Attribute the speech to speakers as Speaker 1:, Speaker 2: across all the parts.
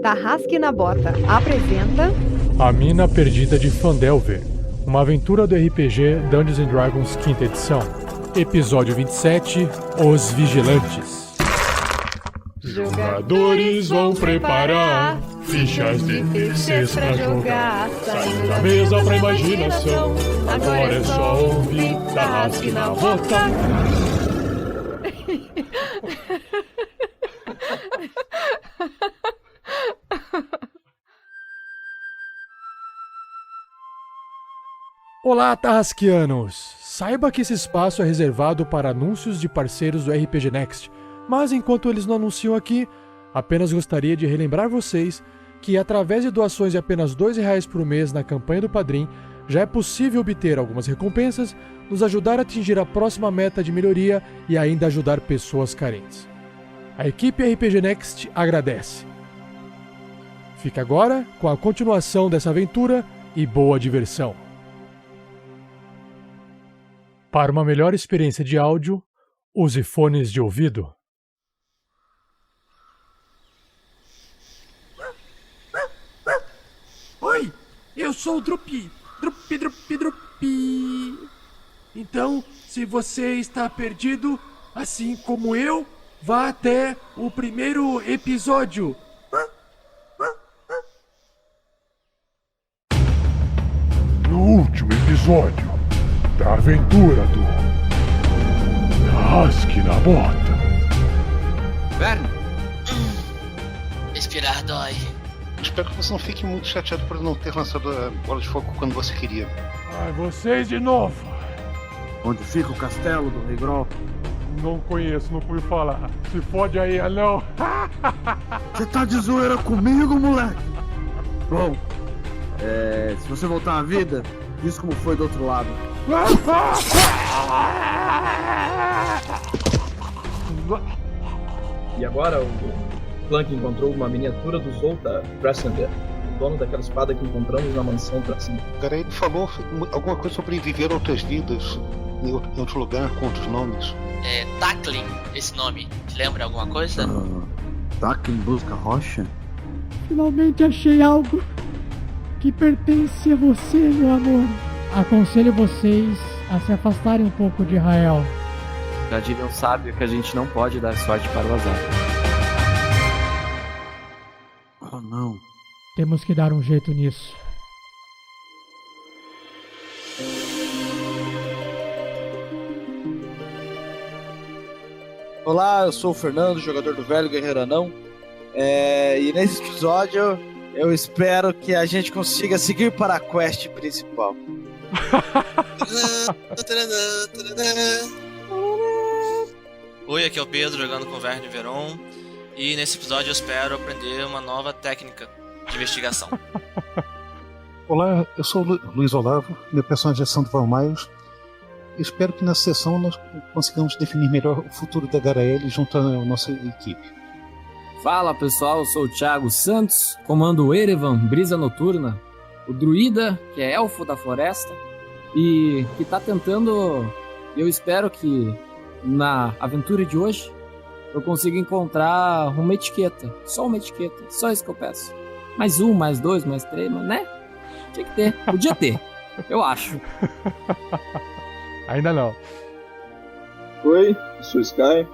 Speaker 1: Tarrasque na Bota apresenta
Speaker 2: A Mina Perdida de Phandelver, uma aventura do RPG Dungeons & Dragons 5ª edição. Episódio 27, Os Vigilantes.
Speaker 3: Jogadores vão preparar fichas de terceiros pra jogar. Saindo da mesa pra imaginação. Agora é só ouvir Tarrasque na Bota.
Speaker 2: Olá, Tarrasquianos! Saiba que esse espaço é reservado para anúncios de parceiros do RPG Next, mas enquanto eles não anunciam aqui, apenas gostaria de relembrar vocês que através de doações de apenas R$2 por mês na campanha do Padrim, já é possível obter algumas recompensas, nos ajudar a atingir a próxima meta de melhoria e ainda ajudar pessoas carentes. A equipe RPG Next agradece. Fica agora com a continuação dessa aventura e boa diversão. Para uma melhor experiência de áudio, use fones de ouvido.
Speaker 4: Oi, eu sou o Drupi. Drupi. Então, se você está perdido, assim como eu, vá até o primeiro episódio.
Speaker 3: No último episódio da aventura do Tarrasque na Bota.
Speaker 5: Verne,
Speaker 6: Respirar dói.
Speaker 7: Espero que você não fique muito chateado por não ter lançado a bola de fogo quando você queria.
Speaker 3: Ai, vocês de novo.
Speaker 5: onde fica o castelo do Rei Grol?
Speaker 3: Não conheço, não fui falar. Se fode aí, anão.
Speaker 5: Você tá de zoeira comigo, moleque? Bom, se você voltar à vida, diz como foi do outro lado.
Speaker 8: E agora o Clank encontrou uma miniatura do Zoltar Brassander, o dono daquela espada que encontramos na mansão Brassander.
Speaker 7: Cara, ele falou alguma coisa sobre viver outras vidas em outro lugar, com outros nomes.
Speaker 6: É Taklin, esse nome. Te lembra alguma coisa?
Speaker 5: Taca em busca rocha?
Speaker 9: Finalmente achei algo que pertence a você, meu amor. Aconselho vocês a se afastarem um pouco de Rael.
Speaker 10: Já diria um sábio que a gente não pode dar sorte para o azar.
Speaker 5: Oh, não.
Speaker 9: Temos que dar um jeito nisso.
Speaker 11: Olá, eu sou o Fernando, jogador do Velho Guerreiro Anão. E nesse episódio eu espero que a gente consiga seguir para a quest principal.
Speaker 6: Oi, aqui é o Pedro jogando com o Verne Veron. E nesse episódio eu espero aprender uma nova técnica de investigação.
Speaker 7: Olá, eu sou o Luiz Olavo, meu personagem é Sandro Valmaios. Espero que nessa sessão nós consigamos definir melhor o futuro da Garaele junto à nossa equipe.
Speaker 10: Fala pessoal, eu sou o Thiago Santos, comando o Erevan, Brisa Noturna, o druida, que é elfo da floresta, e que tá tentando, eu espero que na aventura de hoje, eu consiga encontrar uma etiqueta, só isso que eu peço. Mais 1, mais 2, mais 3, mas né? Tinha que ter, podia ter, eu acho.
Speaker 2: Ainda não.
Speaker 8: Oi, eu sou o Sky,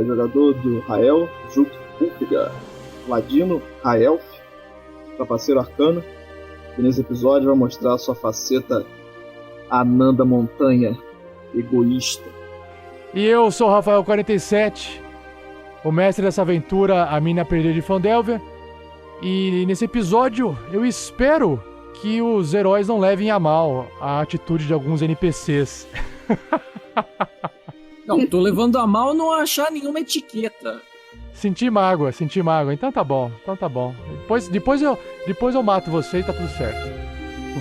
Speaker 8: jogador do Rael, Juk Ulfigar, Ladino, Raelf, Trapaceiro Arcano, e nesse episódio vai mostrar a sua faceta anã da montanha, egoísta.
Speaker 2: E eu sou o Rafael47, o mestre dessa aventura, A Mina Perdida de Phandelver. E nesse episódio eu espero que os heróis não levem a mal a atitude de alguns NPCs.
Speaker 10: Não, tô levando a mal não achar nenhuma etiqueta.
Speaker 2: Senti mágoa. Então tá bom. Depois eu mato vocês, tá tudo certo.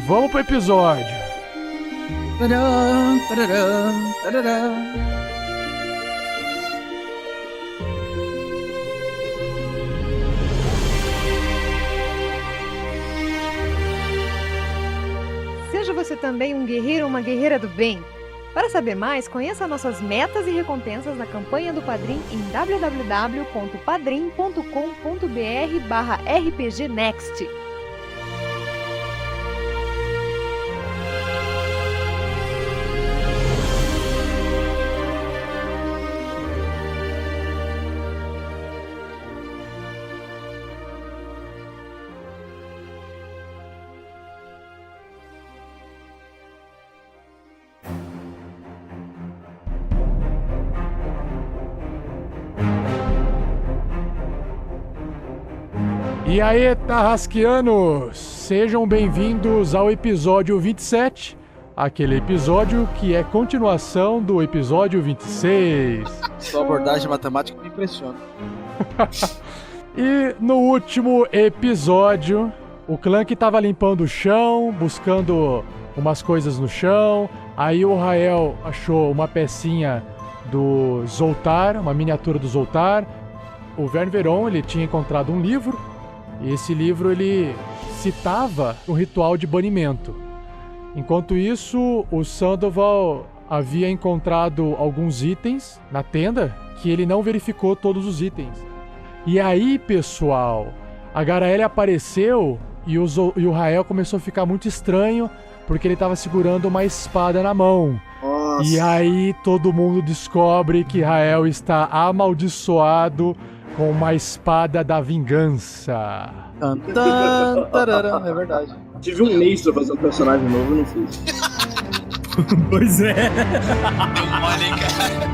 Speaker 2: Vamos pro episódio.
Speaker 10: Tadã, tadã, tadã.
Speaker 1: Seja você também um guerreiro ou uma guerreira do bem. Para saber mais, conheça nossas metas e recompensas na campanha do Padrim em www.padrim.com.br/rpgnext.
Speaker 2: E aí, Tarrasquianos! Sejam bem-vindos ao episódio 27, aquele episódio que é continuação do episódio 26.
Speaker 11: Sua abordagem matemática me impressiona.
Speaker 2: E no último episódio, o Clank tava limpando o chão, buscando umas coisas no chão, aí o Rael achou uma pecinha do Zoltar, uma miniatura do Zoltar. O Verne Veron, ele tinha encontrado um livro, e esse livro ele citava um ritual de banimento. Enquanto isso, o Sandoval havia encontrado alguns itens na tenda que ele não verificou todos os itens. E aí, pessoal, a Garaele apareceu e o Rael começou a ficar muito estranho porque ele estava segurando uma espada na mão.
Speaker 8: Nossa.
Speaker 2: E aí todo mundo descobre que Rael está amaldiçoado com uma espada da vingança.
Speaker 11: É verdade.
Speaker 8: Tive um mês pra fazer um personagem novo e não fiz.
Speaker 10: Pois é.
Speaker 6: Deu mole, hein, cara.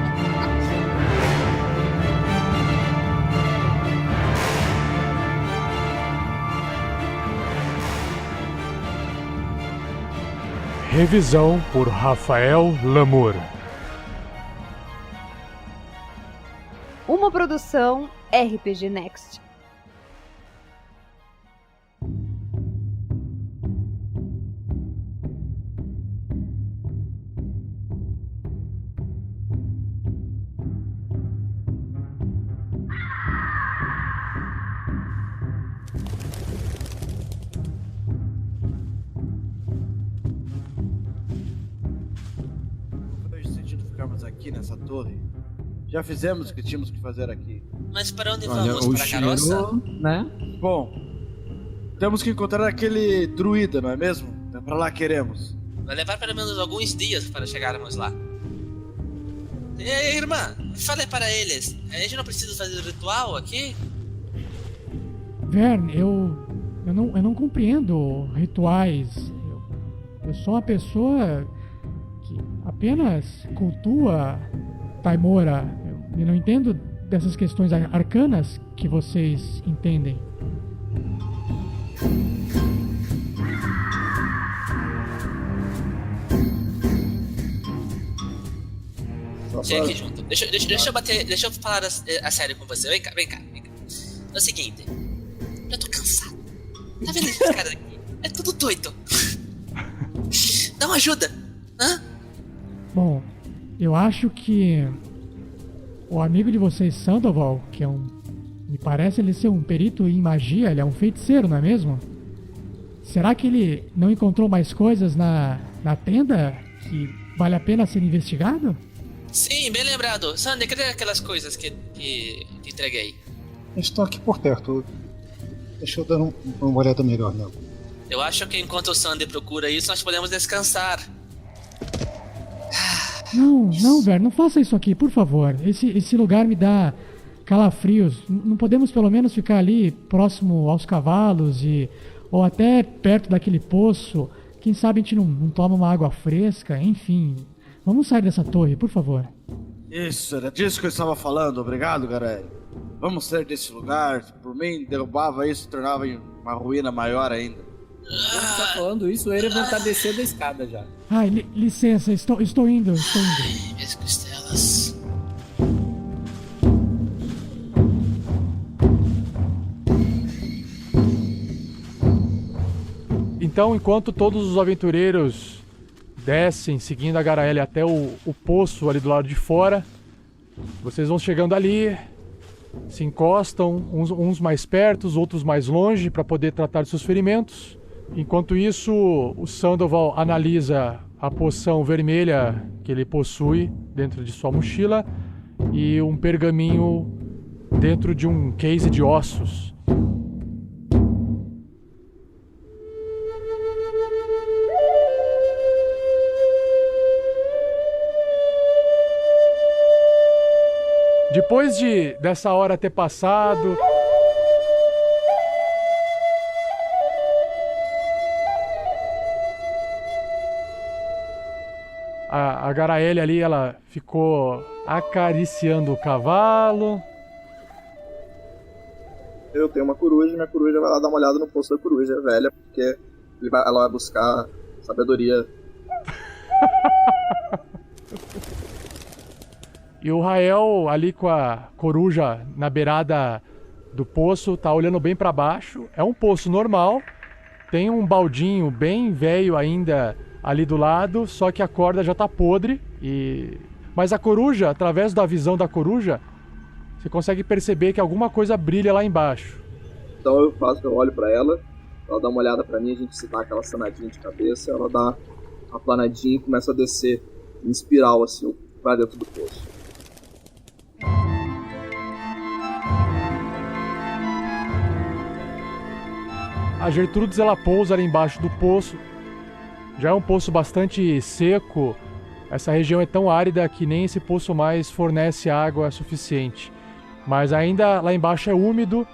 Speaker 2: Revisão por Rafael Lamour.
Speaker 1: Uma produção RPG Next.
Speaker 11: Não faz sentido ficarmos aqui nessa torre. Já fizemos o que tínhamos que fazer aqui.
Speaker 6: Mas para onde
Speaker 10: Olha,
Speaker 6: vamos?
Speaker 10: o
Speaker 6: Para a carroça?
Speaker 10: cheiro, né?
Speaker 11: Bom, temos que encontrar aquele druida, não é mesmo? É pra lá que queremos.
Speaker 6: Vai levar pelo menos alguns dias para chegarmos lá. Ei, irmã, fale para eles. A gente não precisa fazer ritual aqui?
Speaker 9: Verne, eu não compreendo rituais. Eu sou uma pessoa que apenas cultua Taimora. Eu não entendo dessas questões arcanas que vocês entendem.
Speaker 6: Chega aqui junto. Deixa eu falar a sério com você. Vem cá. É o seguinte. Eu tô cansado. Tá vendo esses caras aqui? É tudo doido. Dá uma ajuda. Hã?
Speaker 9: Bom, eu acho que o amigo de vocês, Sandoval, que me parece ele ser um perito em magia, ele é um feiticeiro, não é mesmo? Será que ele não encontrou mais coisas na tenda que vale a pena ser investigado?
Speaker 6: Sim, bem lembrado. Sandy, cadê aquelas coisas que entreguei?
Speaker 7: Estou aqui por perto. Deixa eu dar uma olhada melhor nela.
Speaker 6: Eu acho que enquanto o Sandy procura isso, nós podemos descansar.
Speaker 9: Não, velho, não faça isso aqui, por favor. Esse lugar me dá calafrios. Não podemos pelo menos ficar ali próximo aos cavalos ou até perto daquele poço. Quem sabe a gente não toma uma água fresca, enfim. Vamos sair dessa torre, por favor.
Speaker 11: Isso, era disso que eu estava falando. Obrigado, galera. Vamos sair desse lugar. Por mim, derrubava isso e tornava em uma ruína maior ainda.
Speaker 10: Você tá falando isso, o Erevan tá descendo a escada já.
Speaker 9: Ai, licença, estou indo.
Speaker 6: Ai, minhas costelas.
Speaker 2: Então, enquanto todos os aventureiros descem, seguindo a Garaele até o poço ali do lado de fora, vocês vão chegando ali, se encostam, uns mais perto, os outros mais longe, para poder tratar de seus ferimentos. Enquanto isso, o Sandoval analisa a poção vermelha que ele possui dentro de sua mochila e um pergaminho dentro de um case de ossos. Depois dessa hora ter passado, a Garaele ali, ela ficou acariciando o cavalo.
Speaker 8: Eu tenho uma coruja e minha coruja vai lá dar uma olhada no poço da coruja velha, porque ela vai buscar sabedoria.
Speaker 2: E o Rael, ali com a coruja na beirada do poço, tá olhando bem pra baixo. É um poço normal, tem um baldinho bem velho ainda ali do lado, só que a corda já tá podre. Mas a coruja, através da visão da coruja, você consegue perceber que alguma coisa brilha lá embaixo.
Speaker 8: Então eu olho pra ela dá uma olhada pra mim, a gente se dá aquela sanadinha de cabeça, ela dá uma planadinha e começa a descer em espiral, assim, pra dentro do poço.
Speaker 2: A Gertrudes, ela pousa ali embaixo do poço. Já é um poço bastante seco. Essa região é tão árida que nem esse poço mais fornece água suficiente. Mas ainda lá embaixo é úmido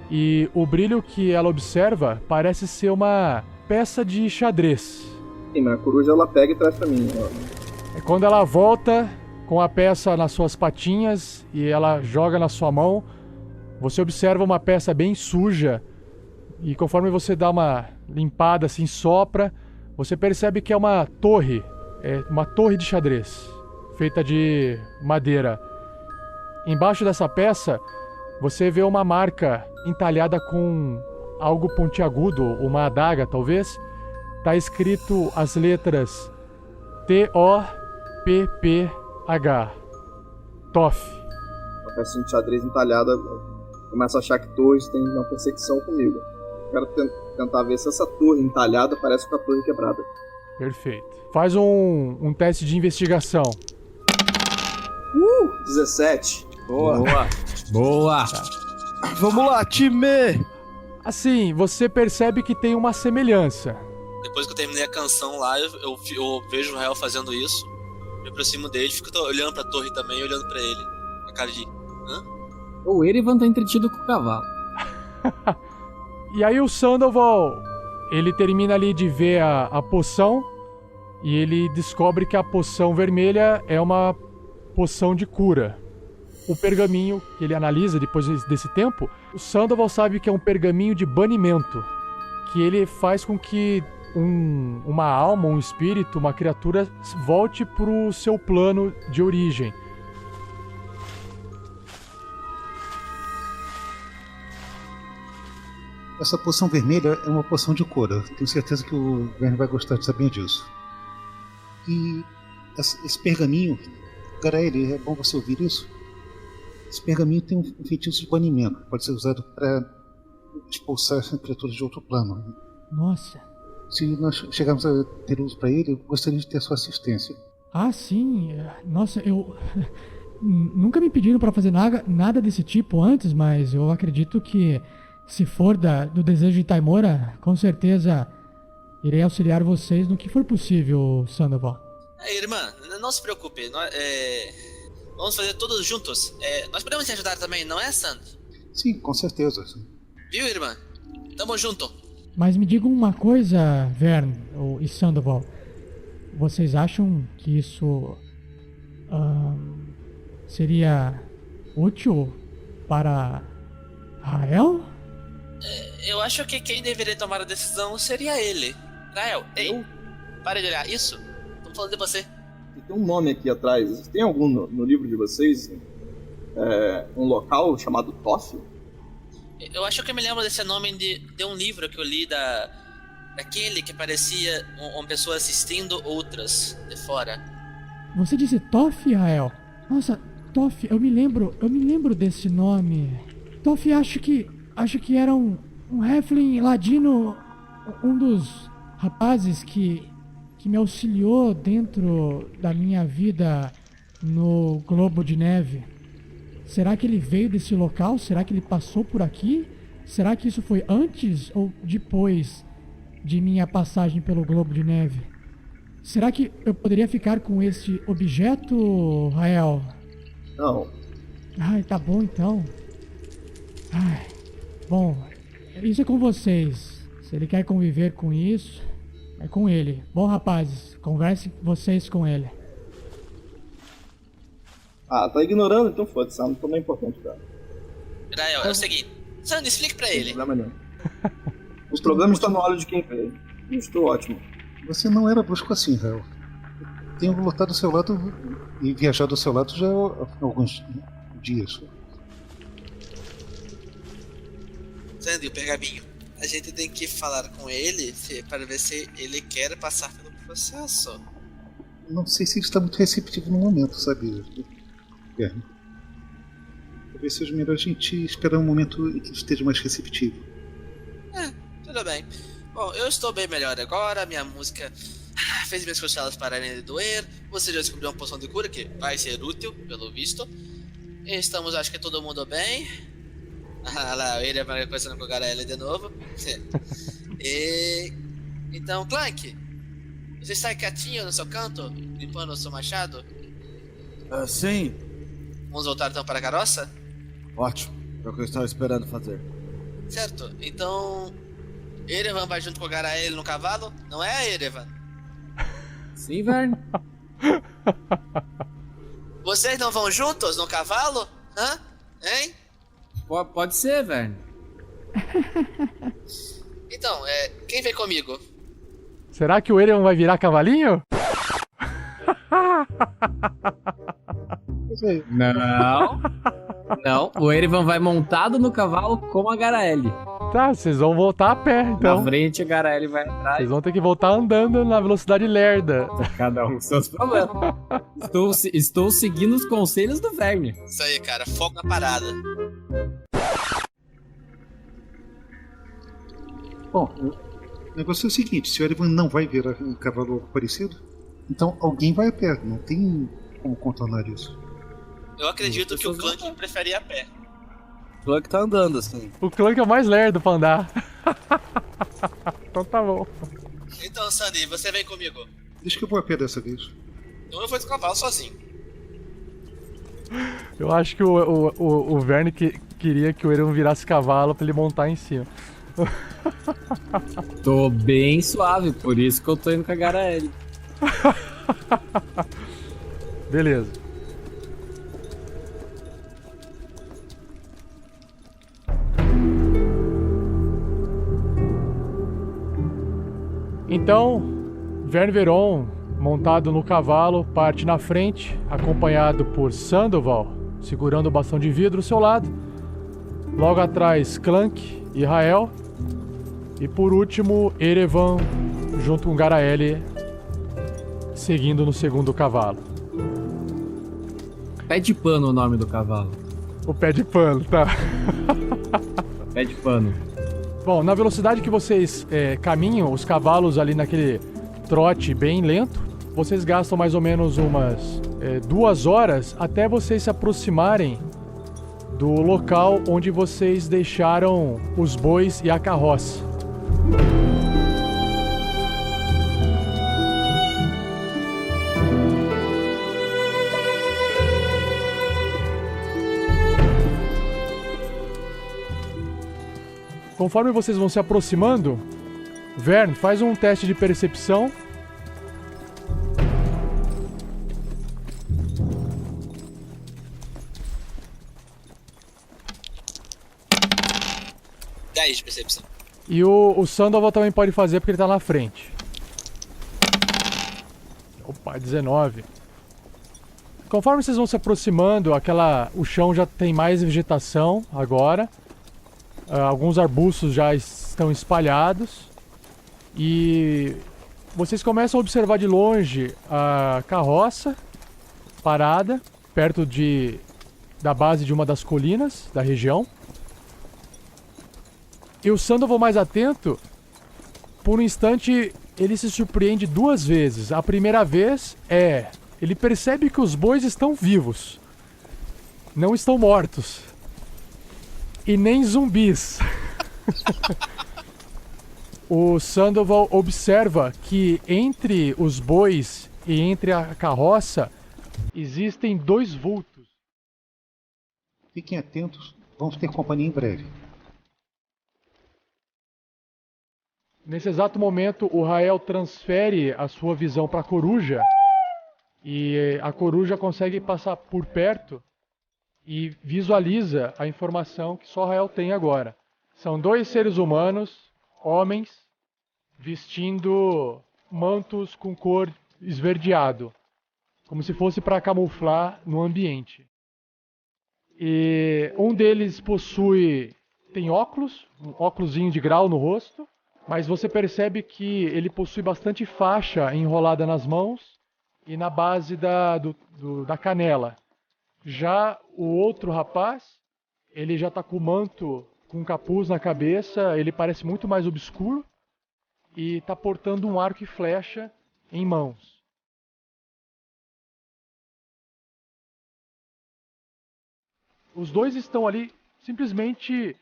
Speaker 2: e o brilho que ela observa parece ser uma peça de xadrez.
Speaker 8: Sim, a coruja ela pega e traz pra mim.
Speaker 2: É quando ela volta com a peça nas suas patinhas e ela joga na sua mão, você observa uma peça bem suja. E conforme você dá uma limpada, assim, sopra, você percebe que é uma torre de xadrez, feita de madeira. Embaixo dessa peça, você vê uma marca entalhada com algo pontiagudo, uma adaga talvez. Tá escrito as letras T-O-P-P-H. TOF.
Speaker 8: Uma peça de xadrez entalhada, começa a achar que torres tem uma perseguição comigo. Quero tentar ver se essa torre entalhada parece com a torre quebrada.
Speaker 2: Perfeito. Faz um teste de investigação.
Speaker 8: 17.
Speaker 10: Boa.
Speaker 11: Vamos lá, time!
Speaker 2: Assim, você percebe que tem uma semelhança.
Speaker 6: Depois que eu terminei a canção lá, eu vejo o Rael fazendo isso. Me aproximo dele, fico olhando pra torre também, olhando pra ele. A cara de... hã?
Speaker 10: O Erevan tá entretido com o cavalo.
Speaker 2: E aí o Sandoval, ele termina ali de ver a poção e ele descobre que a poção vermelha é uma poção de cura. O pergaminho que ele analisa depois desse tempo, o Sandoval sabe que é um pergaminho de banimento, que ele faz com que uma alma, um espírito, uma criatura volte pro seu plano de origem.
Speaker 7: Essa poção vermelha é uma poção de cura. Tenho certeza que o Verne vai gostar de saber disso. E esse pergaminho, Garaele, é bom você ouvir isso. Esse pergaminho tem um feitiço de banimento. Pode ser usado para expulsar essa criatura de outro plano.
Speaker 9: Nossa.
Speaker 7: Se nós chegarmos a ter uso para ele, eu gostaria de ter sua assistência.
Speaker 9: Ah, sim. Nossa, eu... Nunca me pediram para fazer nada desse tipo antes, mas eu acredito que se for do desejo de Taimora, com certeza irei auxiliar vocês no que for possível, Sandoval.
Speaker 6: Irmã, não se preocupe. Vamos fazer todos juntos. Nós podemos te ajudar também, não é, Sand?
Speaker 7: Sim, com certeza.
Speaker 6: Viu, irmã? Tamo junto.
Speaker 9: Mas me digam uma coisa, Verne e Sandoval. Vocês acham que isso seria útil para Rael?
Speaker 6: Eu acho que quem deveria tomar a decisão seria ele. Rael, ei, pare de olhar. Isso? Estamos falando de você.
Speaker 8: Tem um nome aqui atrás. Tem algum no livro de vocês? Um local chamado Toff?
Speaker 6: Eu acho que eu me lembro desse nome de um livro que eu li daquele que parecia uma pessoa assistindo outras de fora.
Speaker 9: Você disse Toff, Rael? Nossa, Toff, eu me lembro desse nome. Toff, acho que era um halfling ladino, um dos rapazes que que me auxiliou dentro da minha vida no Globo de Neve. Será que ele veio desse local? Será que ele passou por aqui? Será que isso foi antes ou depois de minha passagem pelo Globo de Neve? Será que eu poderia ficar com este objeto, Rael?
Speaker 8: Não.
Speaker 9: Ai, tá bom então. Ai, bom, isso é com vocês. Se ele quer conviver com isso, é com ele. Bom, rapazes, conversem vocês com ele.
Speaker 8: Ah, tá ignorando? Então foda-se, não é importante, cara.
Speaker 6: Rael, é o seguinte. Sandy, explique pra ele.
Speaker 8: Não tem problema nenhum. Os problemas estão no olho de quem veio. Estou ótimo.
Speaker 7: Você não era brusco assim, Rael. Tenho lutado ao seu lado e viajado ao seu lado já há alguns dias.
Speaker 6: Sandy, o pergaminho. A gente tem que falar com ele para ver se ele quer passar pelo processo.
Speaker 7: Não sei se ele está muito receptivo no momento, sabe, Verne? Talvez seja melhor a gente esperar um momento em que ele esteja mais receptivo.
Speaker 6: Tudo bem. Bom, eu estou bem melhor agora, minha música fez minhas costelas pararem de doer, você já descobriu uma poção de cura que vai ser útil, pelo visto. Estamos, acho que todo mundo bem. Ah lá, ele vai conversando com o Garaele de novo. Então, Clank, você está quietinho no seu canto, limpando o seu machado?
Speaker 11: Sim.
Speaker 6: Vamos voltar então para a carroça?
Speaker 11: Ótimo. É o que eu estava esperando fazer.
Speaker 6: Certo, então Erevan vai junto com o Garaele no cavalo? Não é, Erevan?
Speaker 10: Sim, Verne.
Speaker 6: Vocês não vão juntos no cavalo? Hã? Hein?
Speaker 10: Pode ser, Verne.
Speaker 6: Então, quem vem comigo?
Speaker 2: Será que o Erevan vai virar cavalinho?
Speaker 10: Não. Não, o Erevan vai montado no cavalo com a Garaele.
Speaker 2: Tá, vocês vão voltar a pé, então.
Speaker 10: Na frente a Garaele vai atrás.
Speaker 2: Vocês vão ter que voltar andando na velocidade lerda.
Speaker 10: Cada um com seus problemas. Estou seguindo os conselhos do Verne.
Speaker 6: Isso aí, cara, foco na parada.
Speaker 7: Bom, o negócio é o seguinte, se o Erevan não vai virar um cavalo parecido, então alguém vai a pé, não tem como contornar isso.
Speaker 6: Eu acredito que o Clank prefere ir a pé.
Speaker 11: O Clank tá andando assim.
Speaker 2: O Clank é o mais lerdo pra andar. Então tá bom.
Speaker 6: Então, Sandy, você vem comigo.
Speaker 7: Deixa que eu vou a pé dessa vez.
Speaker 6: Então eu vou de cavalo sozinho.
Speaker 2: Eu acho que o Verne queria que o Erevan virasse cavalo pra ele montar em cima.
Speaker 10: Tô bem suave, por isso que eu tô indo com a Garaele.
Speaker 2: Beleza. Então, Verne Veron, montado no cavalo, parte na frente, acompanhado por Sandoval, segurando o bastão de vidro ao seu lado. Logo atrás, Clank e Rael. E por último, Erevan, junto com Garaele, seguindo no segundo cavalo.
Speaker 10: Pé de pano o nome do cavalo.
Speaker 2: O pé de pano, tá.
Speaker 10: Pé de pano.
Speaker 2: Bom, na velocidade que vocês caminham, os cavalos ali naquele trote bem lento, vocês gastam mais ou menos umas 2 horas até vocês se aproximarem do local onde vocês deixaram os bois e a carroça. Conforme vocês vão se aproximando, Verne, faz um teste de percepção.
Speaker 6: De percepção.
Speaker 2: E o Sandoval também pode fazer porque ele tá na frente. Opa, 19. Conforme vocês vão se aproximando, o chão já tem mais vegetação agora. Alguns arbustos já estão espalhados. E vocês começam a observar de longe a carroça parada perto da base de uma das colinas da região. E o Sandoval, mais atento, por um instante ele se surpreende 2 vezes. A primeira vez ele percebe que os bois estão vivos. Não estão mortos. E nem zumbis. O Sandoval observa que entre os bois e entre a carroça existem 2 vultos.
Speaker 7: Fiquem atentos, vamos ter companhia em breve.
Speaker 2: Nesse exato momento, o Rael transfere a sua visão para a coruja e a coruja consegue passar por perto e visualiza a informação que só o Rael tem agora. São 2 seres humanos, homens, vestindo mantos com cor esverdeado, como se fosse para camuflar no ambiente. E um deles tem óculos, um óculosinho de grau no rosto, mas você percebe que ele possui bastante faixa enrolada nas mãos e na base da canela. Já o outro rapaz, ele já está com o manto com um capuz na cabeça, ele parece muito mais obscuro e está portando um arco e flecha em mãos. Os 2 estão ali simplesmente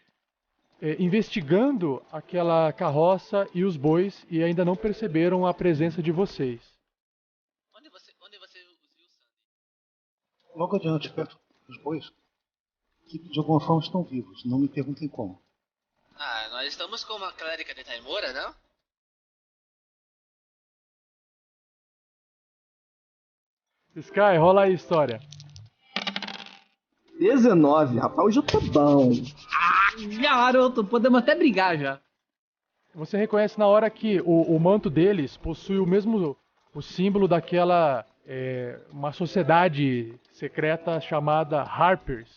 Speaker 2: investigando aquela carroça e os bois e ainda não perceberam a presença de vocês.
Speaker 6: Onde você os viu, Sandy?
Speaker 7: Logo adiante, perto dos bois, que de alguma forma estão vivos. Não me perguntem como.
Speaker 6: Ah, nós estamos com uma clérica de Taimora, não?
Speaker 2: Sky, rola aí a história.
Speaker 8: 19, rapaz, hoje eu tô bom.
Speaker 10: Garoto, podemos até brigar já.
Speaker 2: Você reconhece na hora que o manto deles possui o símbolo daquela uma sociedade secreta chamada Harpers.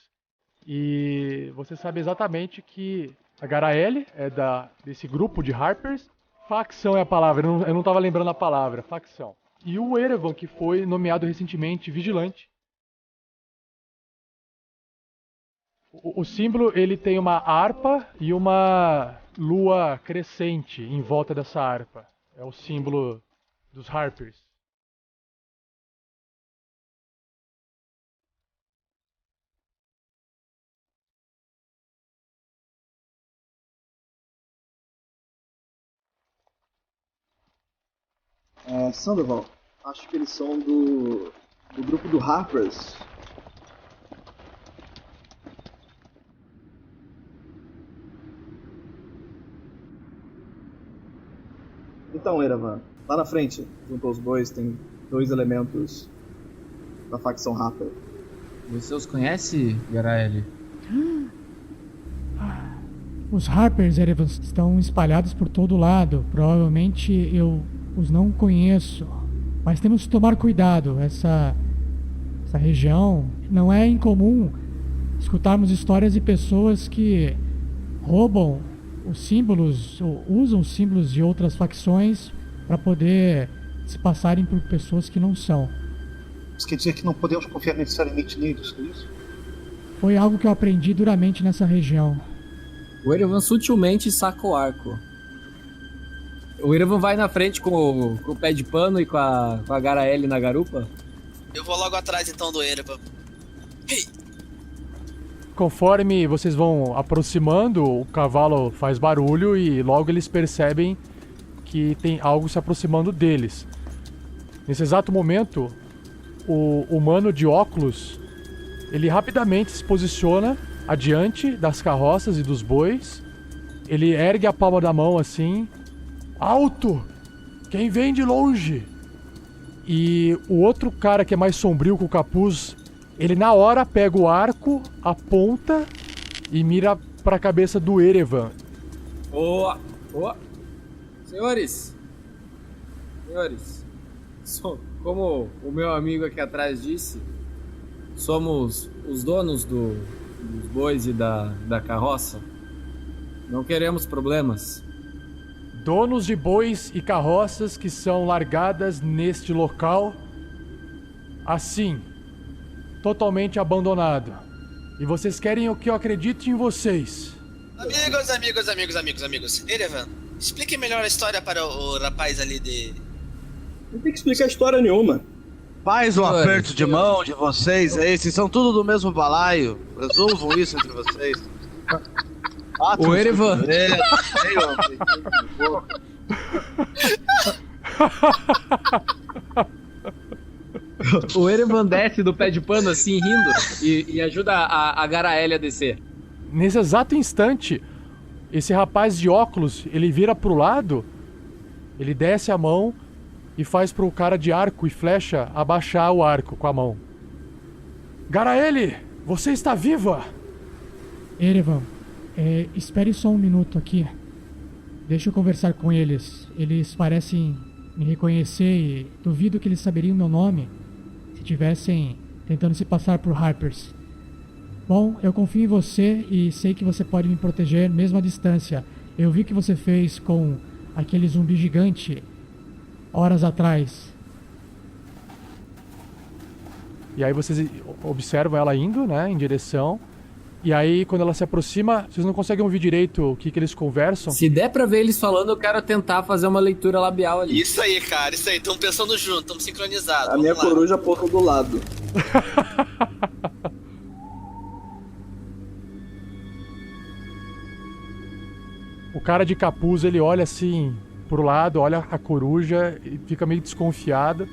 Speaker 2: E você sabe exatamente que a Garaele é desse grupo de Harpers. Facção é a palavra, eu não estava lembrando a palavra, facção. E o Erevan, que foi nomeado recentemente vigilante. O símbolo, ele tem uma harpa e uma lua crescente em volta dessa harpa. É o símbolo dos Harpers.
Speaker 8: Sandoval, acho que eles são do grupo do Harpers. Então, Erevan, lá na frente, junto aos bois, tem 2 elementos da facção Harper.
Speaker 10: Você os conhece, Garaele?
Speaker 9: Os Harpers, Erevan, estão espalhados por todo lado. Provavelmente eu os não conheço. Mas temos que tomar cuidado. Essa região não é incomum escutarmos histórias de pessoas que roubam os símbolos, ou usam os símbolos de outras facções para poder se passarem por pessoas que não são.
Speaker 7: Isso quer dizer que não podemos confiar necessariamente neles, é isso?
Speaker 9: Foi algo que eu aprendi duramente nessa região.
Speaker 10: O Erevan sutilmente saca o arco. O Erevan vai na frente com o pé de pano e com a Garaele na garupa.
Speaker 6: Eu vou logo atrás então do Erevan. Hey.
Speaker 2: Conforme vocês vão aproximando, o cavalo faz barulho e logo eles percebem que tem algo se aproximando deles. Nesse exato momento, o humano de óculos, ele rapidamente se posiciona adiante das carroças e dos bois. Ele ergue a palma da mão assim: alto! Quem vem de longe? E o outro cara que é mais sombrio com o capuz, ele na hora pega o arco, aponta e mira para a cabeça do Erevan.
Speaker 10: Boa! Senhores, como o meu amigo aqui atrás disse, somos os donos dos bois e da carroça. Não queremos problemas.
Speaker 2: Donos de bois e carroças que são largadas neste local, assim, totalmente abandonado. E vocês querem que eu acredite em vocês?
Speaker 6: Amigos. Erevan, Explique melhor a história para o rapaz ali de...
Speaker 8: Não tem que explicar história nenhuma.
Speaker 11: Faz um aperto de mão de vocês aí, vocês são tudo do mesmo balaio. Resolvam isso entre vocês.
Speaker 10: O Erevan. O Erevan desce do pé de pano assim, rindo, e ajuda a Garaele a descer.
Speaker 2: Nesse exato instante, esse rapaz de óculos, ele vira pro lado, ele desce a mão e faz pro cara de arco e flecha abaixar o arco com a mão. Garaele, você está viva!
Speaker 9: Erevan, espere só um minuto aqui. Deixa eu conversar com eles. Eles parecem me reconhecer e duvido que eles saberiam meu nome se tivessem tentando se passar por Harpers. Bom, eu confio em você e sei que você pode me proteger mesmo à distância. Eu vi o que você fez com aquele zumbi gigante horas atrás.
Speaker 2: E aí vocês observam ela indo, né, em direção. E aí, quando ela se aproxima, vocês não conseguem ouvir direito o que eles conversam.
Speaker 10: Se der pra ver eles falando, eu quero tentar fazer uma leitura labial ali.
Speaker 6: Isso aí, cara, isso aí. Estamos pensando junto, estamos sincronizados.
Speaker 8: A minha coruja porra do lado.
Speaker 2: O cara de capuz, ele olha assim pro lado, olha a coruja e fica meio desconfiado,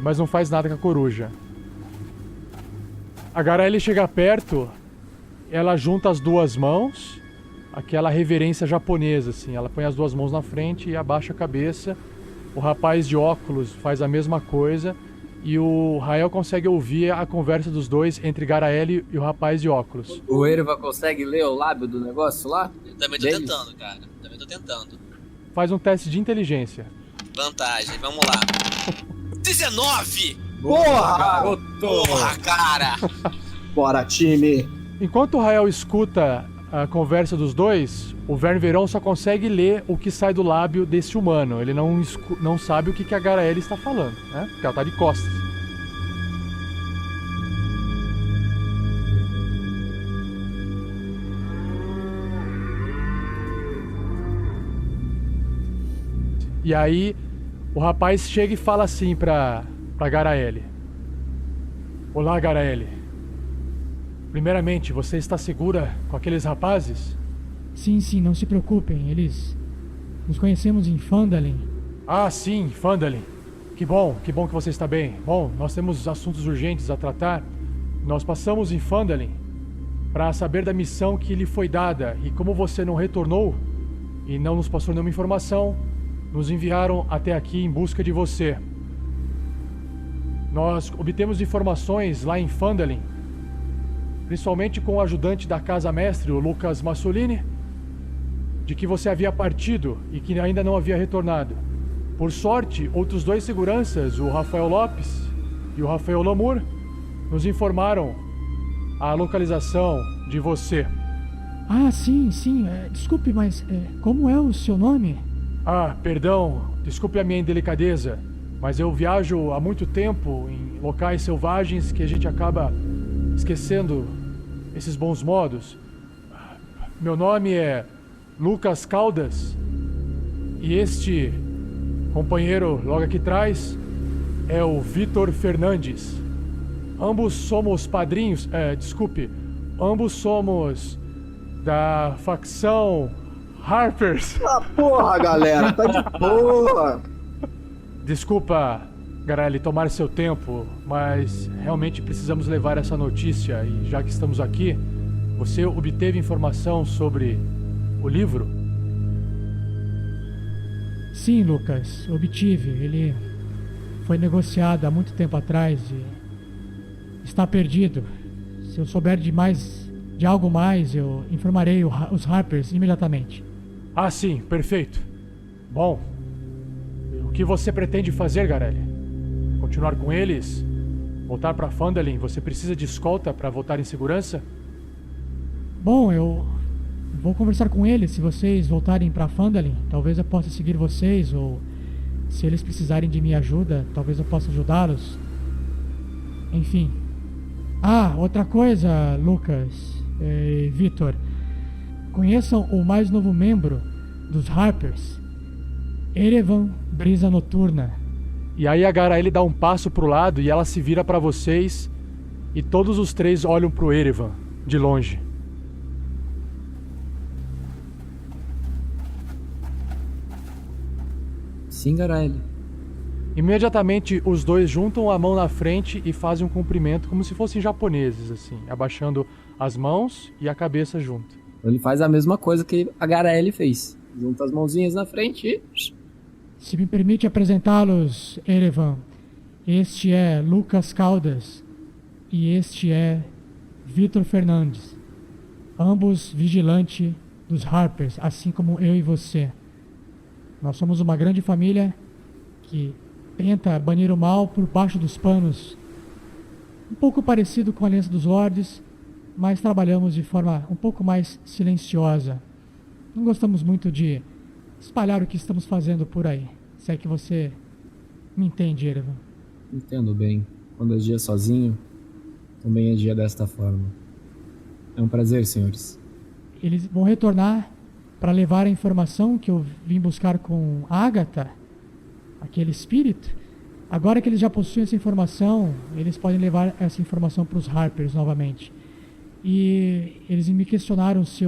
Speaker 2: mas não faz nada com a coruja. A Garaele chega perto, ela junta as duas mãos, aquela reverência japonesa, assim. Ela põe as duas mãos na frente e abaixa a cabeça. O rapaz de óculos faz a mesma coisa e o Rael consegue ouvir a conversa dos dois entre Garaele e o rapaz de óculos.
Speaker 10: O Erevan consegue ler o lábio do negócio lá?
Speaker 6: Eu também tô tentando, cara. Também tô tentando.
Speaker 2: Faz um teste de inteligência.
Speaker 6: Vantagem, vamos lá. 19!
Speaker 8: Porra!
Speaker 10: Garoto!
Speaker 6: Porra, cara!
Speaker 8: Bora, time!
Speaker 2: Enquanto o Rael escuta a conversa dos dois, o Verne Verão só consegue ler o que sai do lábio desse humano. Ele não sabe o que a Garaele está falando, né? Porque ela tá de costas. E aí, o rapaz chega e fala assim pra Garaele. Olá, Garaele. Primeiramente, você está segura com aqueles rapazes?
Speaker 9: Sim, não se preocupem. Nos conhecemos em Phandalin.
Speaker 2: Ah, sim, Phandalin. Que bom que você está bem. Bom, nós temos assuntos urgentes a tratar. Nós passamos em Phandalin para saber da missão que lhe foi dada. E como você não retornou e não nos passou nenhuma informação, nos enviaram até aqui em busca de você. Nós obtemos informações lá em Phandalin, principalmente com o ajudante da Casa Mestre, o Lucas Massolini, de que você havia partido e que ainda não havia retornado. Por sorte, outros dois seguranças, o Rafael Lopes e o Rafael Lamour, nos informaram a localização de você.
Speaker 9: Ah, sim. Desculpe, mas como é o seu nome?
Speaker 2: Ah, perdão, desculpe a minha indelicadeza, mas eu viajo há muito tempo em locais selvagens que a gente acaba esquecendo esses bons modos. Meu nome é Lucas Caldas e este companheiro logo aqui atrás é o Vitor Fernandes. Ambos somos padrinhos, ambos somos da facção Harpers.
Speaker 8: Ah, porra, galera, tá de boa.
Speaker 2: Desculpa, Garaele, tomar seu tempo, mas realmente precisamos levar essa notícia e já que estamos aqui, você obteve informação sobre o livro?
Speaker 9: Sim, Lucas, obtive. Ele foi negociado há muito tempo atrás e está perdido. Se eu souber de algo mais, eu informarei os Harpers imediatamente.
Speaker 2: Ah, sim, perfeito. Bom, o que você pretende fazer, Garaele? Continuar com eles? Voltar para Phandalin? Você precisa de escolta para voltar em segurança?
Speaker 9: Bom, eu vou conversar com eles. Se vocês voltarem para Phandalin, talvez eu possa seguir vocês, ou se eles precisarem de minha ajuda, talvez eu possa ajudá-los. Enfim. Ah, outra coisa, Lucas e Vitor. Conheçam o mais novo membro dos Harpers, Erevan Brisa Noturna.
Speaker 2: E aí a Garaele dá um passo pro lado e ela se vira pra vocês e todos os três olham pro Erevan, de longe.
Speaker 10: Sim, Garaele.
Speaker 2: Imediatamente os dois juntam a mão na frente e fazem um cumprimento como se fossem japoneses, assim, abaixando as mãos e a cabeça junto.
Speaker 10: Ele faz a mesma coisa que a Garaele fez. Junta as mãozinhas na frente e...
Speaker 9: Se me permite apresentá-los, Erevan, este é Lucas Caldas e este é Vitor Fernandes, ambos vigilantes dos Harpers, assim como eu e você. Nós somos uma grande família que tenta banir o mal por baixo dos panos, um pouco parecido com a Aliança dos Lordes, mas trabalhamos de forma um pouco mais silenciosa. Não gostamos muito de espalhar o que estamos fazendo por aí. Se é que você me entende, Erevan.
Speaker 10: Entendo bem. Quando é dia sozinho, também é dia desta forma. É um prazer, senhores.
Speaker 9: Eles vão retornar para levar a informação que eu vim buscar com Agatha, aquele espírito. Agora que eles já possuem essa informação, eles podem levar essa informação para os Harpers novamente. E eles me questionaram se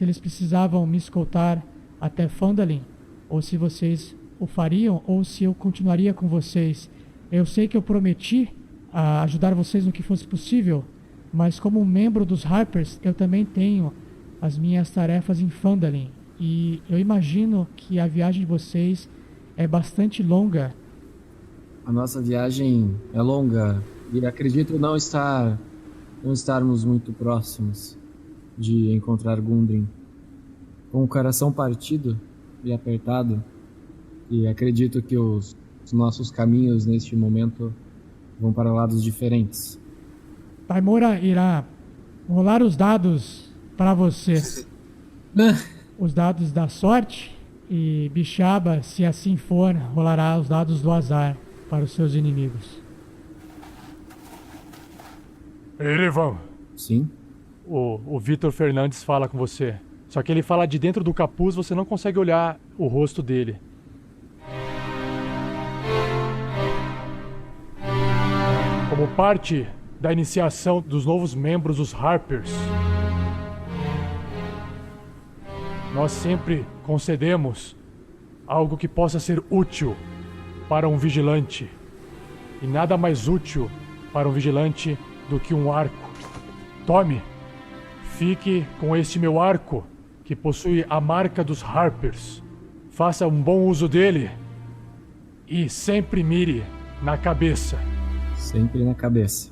Speaker 9: eles precisavam me escoltar até Phandalin, ou se vocês o fariam, ou se eu continuaria com vocês. Eu sei que eu prometi ajudar vocês no que fosse possível, mas como um membro dos Harpers, eu também tenho as minhas tarefas em Phandalin. E eu imagino que a viagem de vocês é bastante longa.
Speaker 10: A nossa viagem é longa e acredito não estarmos muito próximos de encontrar Gundren. Com o coração partido e apertado, e acredito que os nossos caminhos neste momento vão para lados diferentes.
Speaker 9: Taimora irá rolar os dados para você. Os dados da sorte, e Bixaba, se assim for, rolará os dados do azar para os seus inimigos.
Speaker 2: Erevan.
Speaker 10: Sim?
Speaker 2: O Vitor Fernandes fala com você. Só que ele fala de dentro do capuz, você não consegue olhar o rosto dele. Como parte da iniciação dos novos membros dos Harpers, nós sempre concedemos algo que possa ser útil para um vigilante. E nada mais útil para um vigilante do que um arco. Tome, fique com este meu arco, que possui a marca dos Harpers. Faça um bom uso dele e sempre mire na cabeça.
Speaker 10: Sempre na cabeça.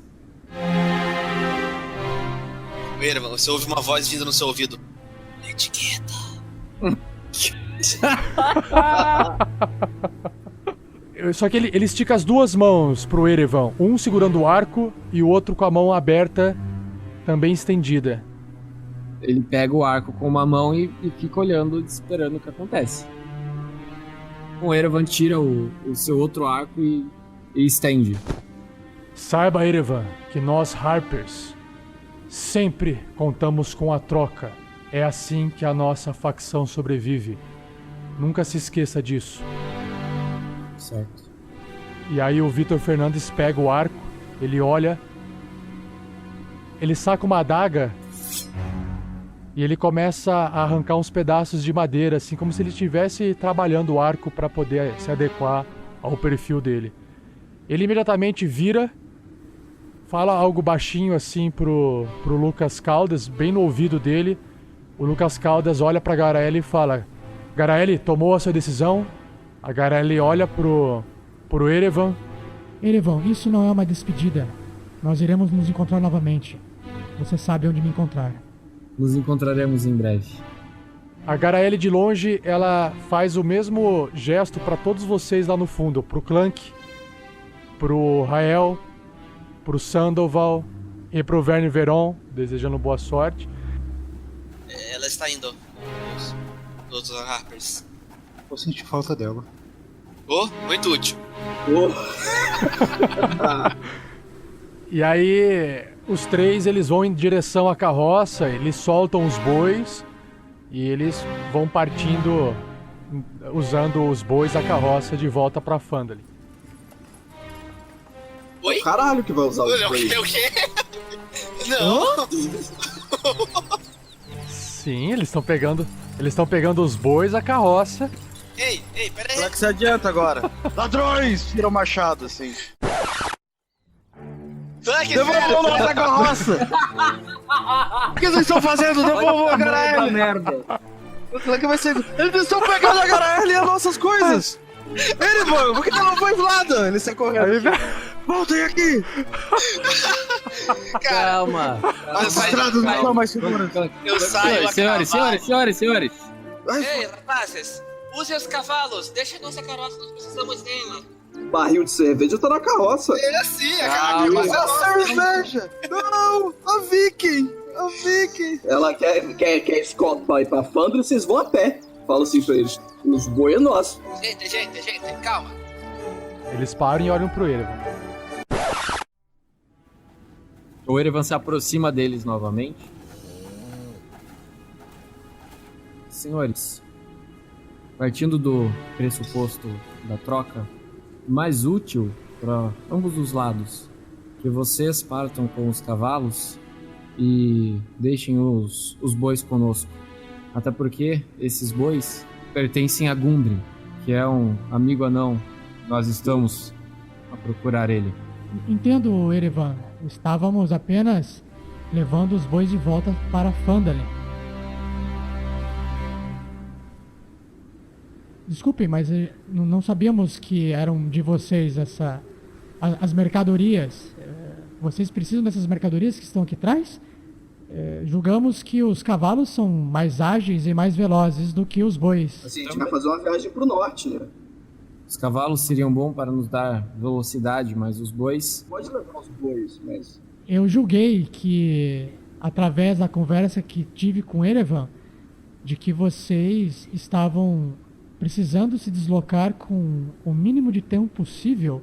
Speaker 6: Erevan, você ouve uma voz vindo no seu ouvido. Etiqueta.
Speaker 2: Só que ele estica as duas mãos pro Erevan, um segurando o arco e o outro com a mão aberta, também estendida.
Speaker 10: Ele pega o arco com uma mão e fica olhando, esperando o que acontece. O Erevan tira o seu outro arco e estende.
Speaker 2: Saiba, Erevan, que nós Harpers sempre contamos com a troca. É assim que a nossa facção sobrevive. Nunca se esqueça disso.
Speaker 10: Certo.
Speaker 2: E aí o Vitor Fernandes pega o arco, ele olha, ele saca uma adaga e ele começa a arrancar uns pedaços de madeira, assim como se ele estivesse trabalhando o arco para poder se adequar ao perfil dele. Ele imediatamente vira, fala algo baixinho assim pro Lucas Caldas, bem no ouvido dele. O Lucas Caldas olha pra Garaele e fala: Garaele, tomou a sua decisão? A Garaele olha pro Erevan.
Speaker 9: Erevan, isso não é uma despedida. Nós iremos nos encontrar novamente. Você sabe onde me encontrar.
Speaker 10: Nos encontraremos em breve.
Speaker 2: A Garaele de longe, ela faz o mesmo gesto para todos vocês lá no fundo. Pro Clank, pro Rael, pro Sandoval e pro Verne Veron, desejando boa sorte.
Speaker 6: Ela está indo com os outros Harpers.
Speaker 7: Eu senti falta dela.
Speaker 6: Muito útil.
Speaker 2: E aí, os três, eles vão em direção à carroça, eles soltam os bois E eles vão partindo, usando os bois da carroça de volta pra Phandalin.
Speaker 6: Oi?
Speaker 8: Caralho que vai usar os bois.
Speaker 6: O quê? Não!
Speaker 2: Sim, eles estão pegando os bois da carroça.
Speaker 6: Ei, pera
Speaker 11: Como é
Speaker 6: aí.
Speaker 11: que se adianta agora? Ladrões! Tira o machado, assim. Devolvam nossa carroça! O que vocês estão fazendo? Devolvam a Garaele!
Speaker 10: merda.
Speaker 11: Eles estão pegando a Garaele e as nossas coisas! Erevan, por que ela não foi inflada? Eles estão correndo. Voltem aqui!
Speaker 10: Calma.
Speaker 11: As estradas não são mais seguras.
Speaker 6: Eu saio a
Speaker 10: Senhores.
Speaker 6: Ei, rapazes, usem os cavalos. Deixa a nossa carroça, nós precisamos dela.
Speaker 8: Barril de cerveja tá na carroça.
Speaker 6: É sim, a
Speaker 10: Calma.
Speaker 6: carroça é nossa.
Speaker 11: Cerveja! Não! A Viking!
Speaker 8: Ela quer escolta pra ir pra Phandalin, vocês vão a pé. Fala assim pra eles. Os boi é nosso.
Speaker 6: Gente, calma.
Speaker 2: Eles param e olham pro Erevan.
Speaker 10: O Erevan se aproxima deles novamente. Senhores, partindo do pressuposto da troca, mais útil para ambos os lados que vocês partam com os cavalos e deixem os bois conosco. Até porque esses bois pertencem a Gundren, que é um amigo anão. Nós estamos a procurar ele.
Speaker 9: Entendo, Erevan. Estávamos apenas levando os bois de volta para Phandalin. Desculpem, mas não sabíamos que eram de vocês as mercadorias. Vocês precisam dessas mercadorias que estão aqui atrás? Julgamos que os cavalos são mais ágeis e mais velozes do que os bois.
Speaker 8: Assim, a gente vai fazer uma viagem pro norte, né?
Speaker 10: Os cavalos seriam bons para nos dar velocidade, mas os bois...
Speaker 8: Pode levar os bois, mas...
Speaker 9: Eu julguei que, através da conversa que tive com Erevan, de que vocês estavam precisando se deslocar com o mínimo de tempo possível.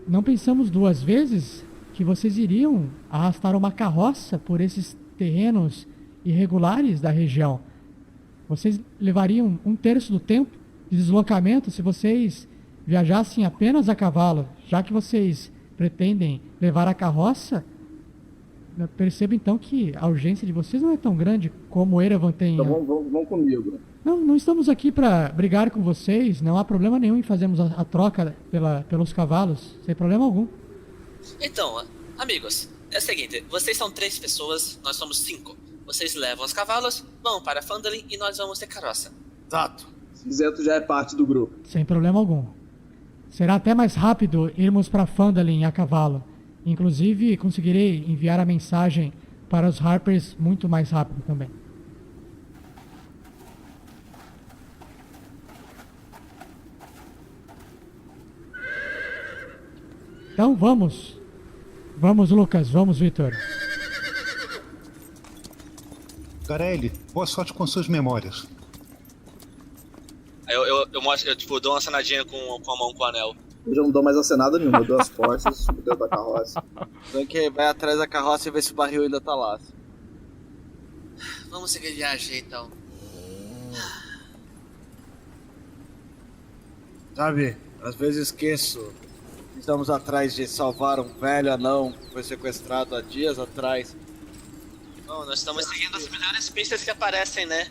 Speaker 9: Não pensamos duas vezes que vocês iriam arrastar uma carroça por esses terrenos irregulares da região. Vocês levariam 1/3 do tempo de deslocamento se vocês viajassem apenas a cavalo. Já que vocês pretendem levar a carroça, eu percebo então que a urgência de vocês não é tão grande como o Erevan tem.
Speaker 8: Então vão comigo.
Speaker 9: Não estamos aqui para brigar com vocês. Não há problema nenhum em fazermos a troca pelos cavalos, sem problema algum.
Speaker 6: Então, amigos, é o seguinte, vocês são 3 pessoas, nós somos 5. Vocês levam os cavalos, vão para Phandalin e nós vamos de carroça.
Speaker 11: Exato.
Speaker 8: Zento já é parte do grupo.
Speaker 9: Sem problema algum. Será até mais rápido irmos para Phandalin a cavalo. Inclusive, conseguirei enviar a mensagem para os Harpers muito mais rápido também. Então, vamos. Vamos, Lucas. Vamos, Victor.
Speaker 7: Garaele, boa sorte com suas memórias.
Speaker 6: Eu mostro, eu tipo, dou uma acenadinha com a mão com o anel.
Speaker 8: Eu já não dou mais acenada nenhuma, eu dou as costas, subo dentro da carroça.
Speaker 11: Tem que vai atrás da carroça e ver se o barril ainda tá lá.
Speaker 6: Vamos seguir viagem então.
Speaker 11: Sabe, às vezes esqueço. Estamos atrás de salvar um velho anão que foi sequestrado há dias atrás.
Speaker 6: Bom, nós estamos seguindo as melhores pistas que aparecem, né?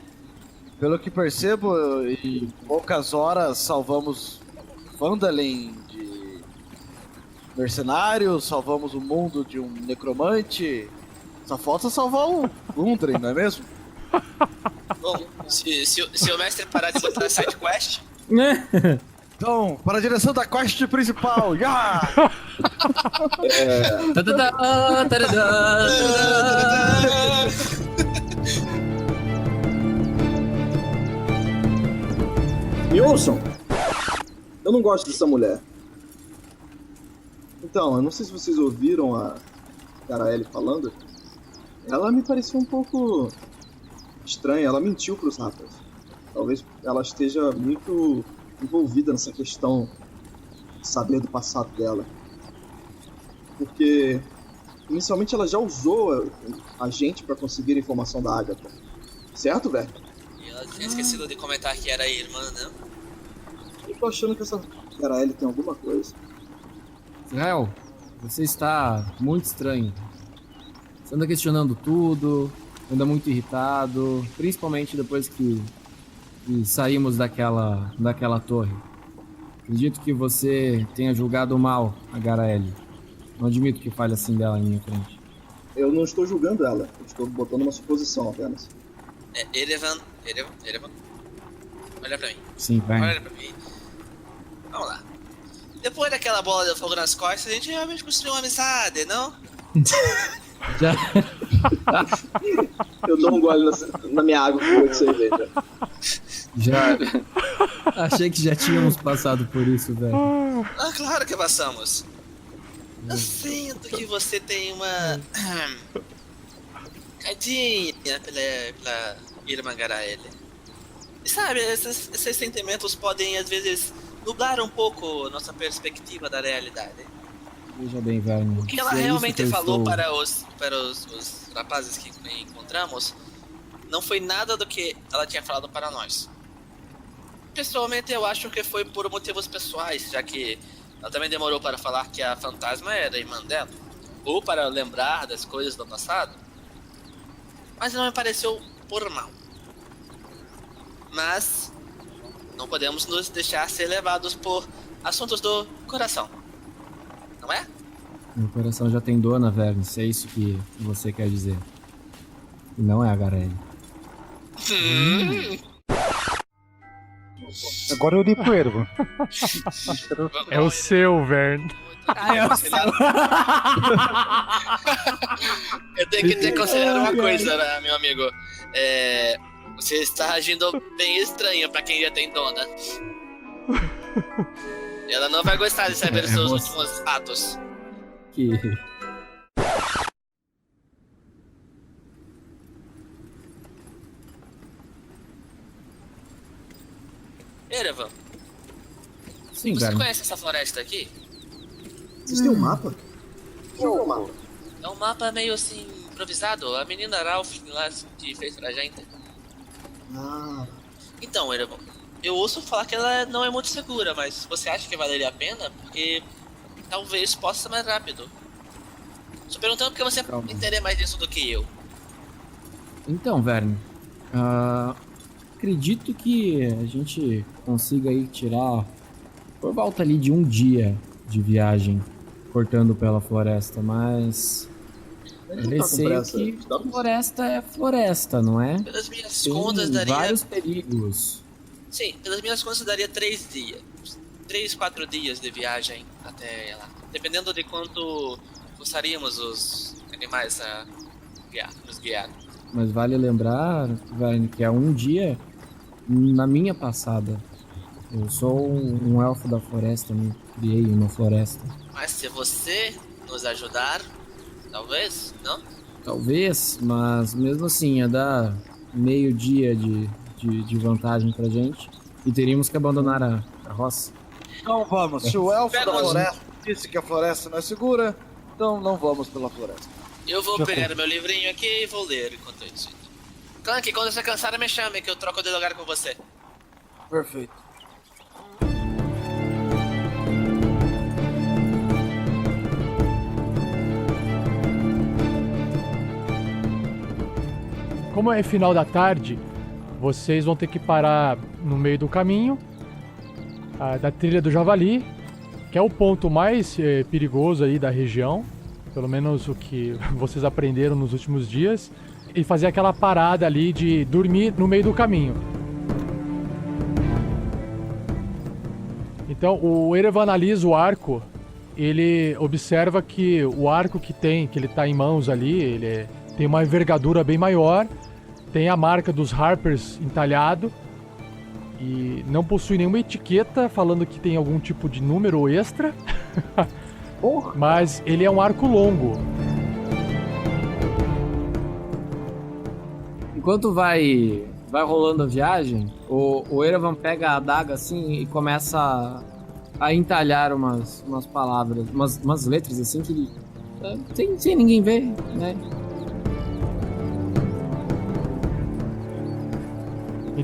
Speaker 11: Pelo que percebo, em poucas horas salvamos Phandalin de mercenários, salvamos o mundo de um necromante. Só falta salvar o Gundren, não é mesmo?
Speaker 6: Bom, se o mestre parar de botar side quest...
Speaker 11: Então, para a direção da quest principal! Yeah!
Speaker 8: Me ouçam! Eu não gosto dessa mulher. Então, eu não sei se vocês ouviram a Garaele falando. Ela me pareceu um pouco estranha, ela mentiu pros rapazes. Talvez ela esteja muito envolvida nessa questão de saber do passado dela. Porque inicialmente ela já usou a gente para conseguir a informação da Agatha. Certo, velho?
Speaker 6: Ela tinha esquecido de comentar que era irmã, né?
Speaker 8: Eu tô achando que essa Garaele tem alguma coisa.
Speaker 10: Israel, você está muito estranho. Você anda questionando tudo, anda muito irritado, principalmente depois que saímos daquela torre. Acredito que você tenha julgado mal a Garaele. Não admito que fale assim dela em minha frente.
Speaker 8: Eu não estou julgando ela, eu estou botando uma suposição apenas.
Speaker 6: Erevan. Olha pra mim.
Speaker 10: Sim, vai.
Speaker 6: Olha pra mim. Vamos lá. Depois daquela bola de fogo nas costas, a gente realmente construiu uma amizade, não?
Speaker 10: Já.
Speaker 8: Eu dou um gole na minha água com cerveja.
Speaker 10: Já. Achei que já tínhamos passado por isso, velho.
Speaker 6: Ah, claro que passamos. Eu sinto que você tem uma cadinha pela irmã Garaele. E sabe, esses sentimentos podem às vezes nublar um pouco nossa perspectiva da realidade.
Speaker 10: Veja bem, velho.
Speaker 6: O que ela realmente falou para os rapazes que encontramos não foi nada do que ela tinha falado para nós. Pessoalmente, eu acho que foi por motivos pessoais, já que ela também demorou para falar que a fantasma era a irmã dela, ou para lembrar das coisas do passado. Mas não me pareceu por mal. Mas não podemos nos deixar ser levados por assuntos do coração, não é?
Speaker 10: Meu coração já tem dona, Verne, se é isso que você quer dizer. E não é a Garaele.
Speaker 7: Agora eu li pro Ervo.
Speaker 2: É o seu, Vern.
Speaker 6: Eu tenho que ter considerado uma coisa, né, meu amigo. Você está agindo bem estranho pra quem já tem dona. Ela não vai gostar de saber os seus últimos atos.
Speaker 10: Que...
Speaker 6: Erevan,
Speaker 10: Sim,
Speaker 6: você
Speaker 10: Verne.
Speaker 6: conhece essa floresta aqui?
Speaker 8: Vocês têm um mapa? Deixa eu ver o mapa.
Speaker 6: É um mapa meio assim, improvisado. A menina Ralph lá que fez pra gente.
Speaker 8: Ah,
Speaker 6: Então, Erevan, eu ouço falar que ela não é muito segura, mas você acha que valeria a pena? Porque talvez possa ser mais rápido. Estou perguntando porque você entende mais disso do que eu.
Speaker 10: Então, Verne, acredito que a gente consiga aí tirar por volta ali de um dia de viagem cortando pela floresta, mas eu receio que floresta é floresta, não é?
Speaker 6: Pelas minhas
Speaker 10: Tem
Speaker 6: contas daria...
Speaker 10: vários perigos.
Speaker 6: Sim, pelas minhas contas daria 3 dias. 3, 4 dias de viagem até lá. Dependendo de quanto gostaríamos os animais a nos guiar.
Speaker 10: Mas vale lembrar, Verne, que há um dia na minha passada. Eu sou um elfo da floresta, me criei em uma floresta.
Speaker 6: Mas se você nos ajudar, talvez, não?
Speaker 10: Talvez, mas mesmo assim ia dar meio dia de vantagem pra gente. E teríamos que abandonar a roça.
Speaker 11: Então vamos, se o elfo da floresta disse que a floresta não é segura, então não vamos pela floresta.
Speaker 6: Eu vou pegar meu livrinho aqui e vou ler enquanto isso. Clank, quando você cansar, me chame que eu troco de lugar com você.
Speaker 11: Perfeito.
Speaker 2: Como é final da tarde, vocês vão ter que parar no meio do caminho da trilha do Javali, que é o ponto mais perigoso aí da região, pelo menos o que vocês aprenderam nos últimos dias, e fazer aquela parada ali de dormir no meio do caminho. Então o Erevan analisa o arco, ele observa que o arco que ele tá em mãos ali, ele tem uma envergadura bem maior, tem a marca dos Harpers entalhado e não possui nenhuma etiqueta falando que tem algum tipo de número extra, mas ele é um arco longo.
Speaker 10: Enquanto vai rolando a viagem, o Erevan pega a adaga assim e começa a entalhar umas palavras, umas letras assim que sem ninguém ver, né?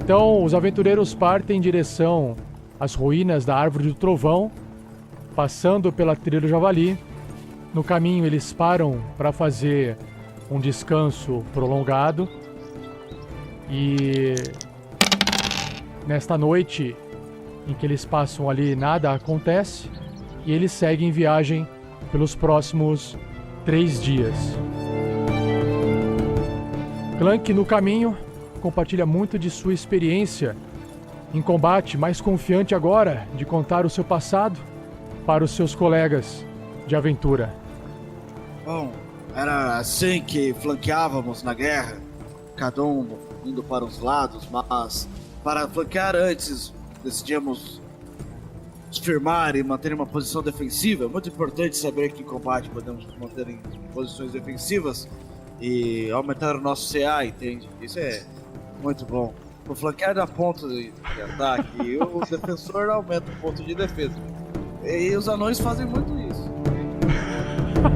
Speaker 2: Então, os aventureiros partem em direção às ruínas da Árvore do Trovão, passando pela Trilha do Javali. No caminho, eles param para fazer um descanso prolongado. E nesta noite em que eles passam ali, nada acontece. E eles seguem viagem pelos próximos 3 dias. Clank, no caminho, compartilha muito de sua experiência em combate, mais confiante agora de contar o seu passado para os seus colegas de aventura.
Speaker 11: Bom, era assim que flanqueávamos na guerra, cada um indo para os lados, mas para flanquear antes decidimos nos firmar e manter uma posição defensiva. É muito importante saber que em combate podemos manter em posições defensivas e aumentar o nosso CA, entende? Isso é muito bom. O flanquear da ponta de ataque e o defensor aumenta o ponto de defesa. E os anões fazem muito isso.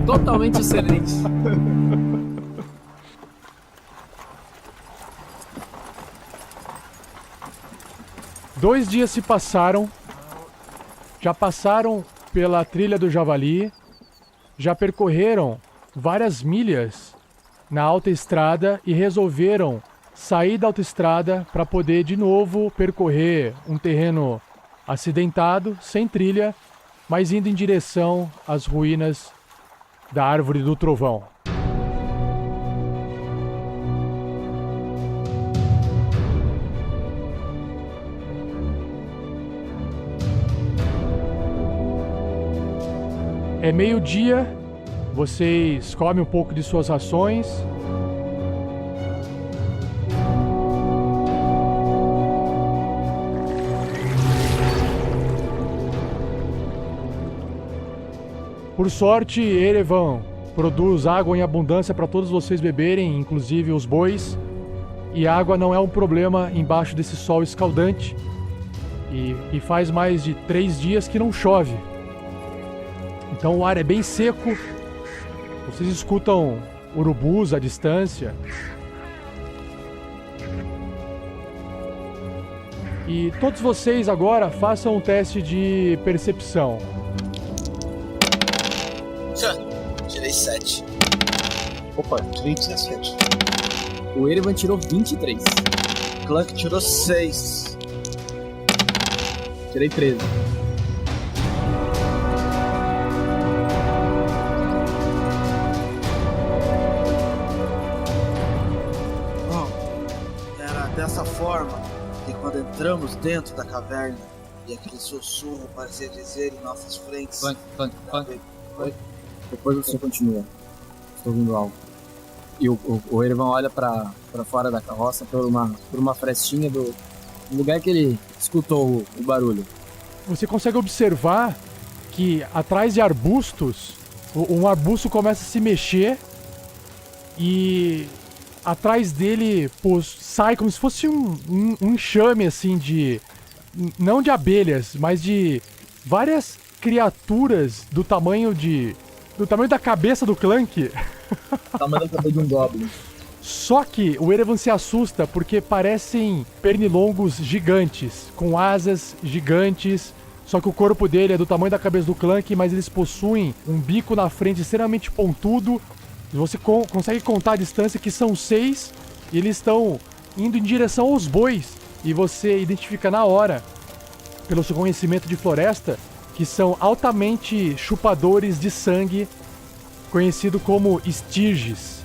Speaker 10: Totalmente excelente.
Speaker 2: Dois dias se passaram. Já passaram pela Trilha do Javali. Já percorreram várias milhas na autoestrada e resolveram sair da autoestrada para poder de novo percorrer um terreno acidentado, sem trilha, mas indo em direção às ruínas da Árvore do Trovão. É meio-dia, vocês comem um pouco de suas rações. Por sorte, Erevan produz água em abundância para todos vocês beberem, inclusive os bois. E água não é um problema embaixo desse sol escaldante. E faz mais de 3 dias que não chove. Então o ar é bem seco. Vocês escutam urubus à distância. E todos vocês agora façam um teste de percepção.
Speaker 6: Tirei 7.
Speaker 7: Opa, tirei 17.
Speaker 10: O Erevan tirou 23.
Speaker 11: Clank tirou 6.
Speaker 10: Tirei 13.
Speaker 11: Bom, era dessa forma que quando entramos dentro da caverna e aquele sussurro parecia dizer em nossas frentes...
Speaker 10: Clank. Depois você continua. Estou ouvindo algo. E o Erevan olha pra fora da carroça por uma frestinha do lugar que ele escutou o barulho.
Speaker 2: Você consegue observar que atrás de arbustos, um arbusto começa a se mexer e atrás dele sai como se fosse um enxame assim de... não de abelhas, mas de várias criaturas do tamanho da cabeça do Clank.
Speaker 10: O tamanho da cabeça de um goblin.
Speaker 2: Só que o Erevan se assusta porque parecem pernilongos gigantes, com asas gigantes. Só que o corpo dele é do tamanho da cabeça do Clank, mas eles possuem um bico na frente extremamente pontudo. Você consegue contar a distância, que são 6, e eles estão indo em direção aos bois. E você identifica na hora, pelo seu conhecimento de floresta, que são altamente chupadores de sangue, conhecido como Styges.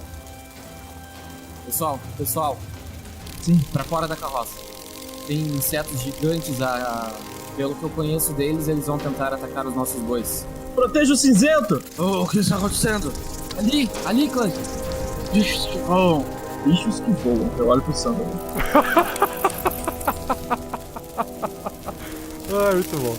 Speaker 10: Pessoal. Sim. Pra fora da carroça. Tem insetos gigantes, pelo que eu conheço deles, eles vão tentar atacar os nossos bois.
Speaker 5: Proteja o cinzento!
Speaker 11: Oh, o que está acontecendo?
Speaker 10: Ali, Clank.
Speaker 5: Bichos que voam. Bichos que voam. Eu olho pro Sandro.
Speaker 2: Muito bom.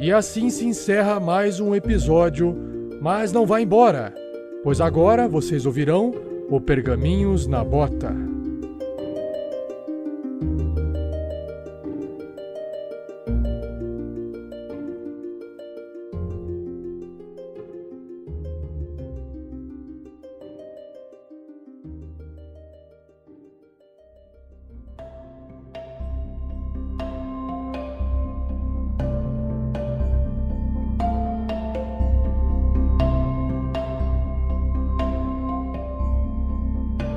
Speaker 2: E assim se encerra mais um episódio, mas não vá embora, pois agora vocês ouvirão o Pergaminhos na Bota.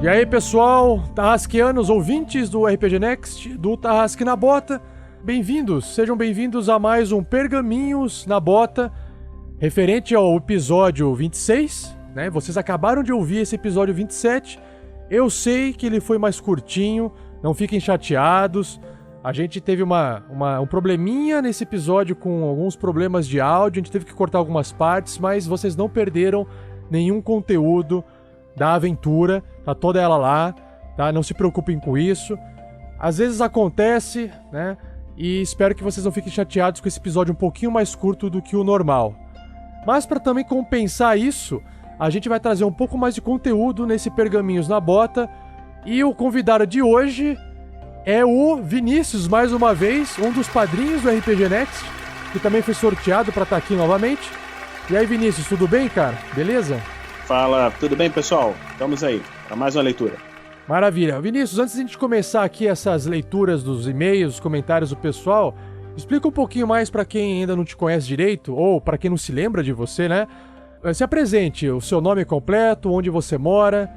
Speaker 2: E aí, pessoal, tarrasqueanos, ouvintes do RPG Next, do Tarrasque na Bota, bem-vindos, sejam bem-vindos a mais um Pergaminhos na Bota, referente ao episódio 26, né? Vocês acabaram de ouvir esse episódio 27, eu sei que ele foi mais curtinho, não fiquem chateados, a gente teve um probleminha nesse episódio com alguns problemas de áudio, a gente teve que cortar algumas partes, mas vocês não perderam nenhum conteúdo da aventura, tá toda ela lá, tá? Não se preocupem com isso. Às vezes acontece, né? E espero que vocês não fiquem chateados com esse episódio um pouquinho mais curto do que o normal. Mas para também compensar isso, a gente vai trazer um pouco mais de conteúdo nesse Pergaminhos na Bota. E o convidado de hoje é o Vinícius, mais uma vez, um dos padrinhos do RPG Next, que também foi sorteado para estar aqui novamente. E aí, Vinícius, tudo bem, cara? Beleza?
Speaker 12: Fala, tudo bem, pessoal? Estamos aí para mais uma leitura.
Speaker 2: Maravilha. Vinícius, antes de a gente começar aqui essas leituras dos e-mails, comentários do pessoal, explica um pouquinho mais para quem ainda não te conhece direito, ou para quem não se lembra de você, né? Se apresente, o seu nome completo, onde você mora,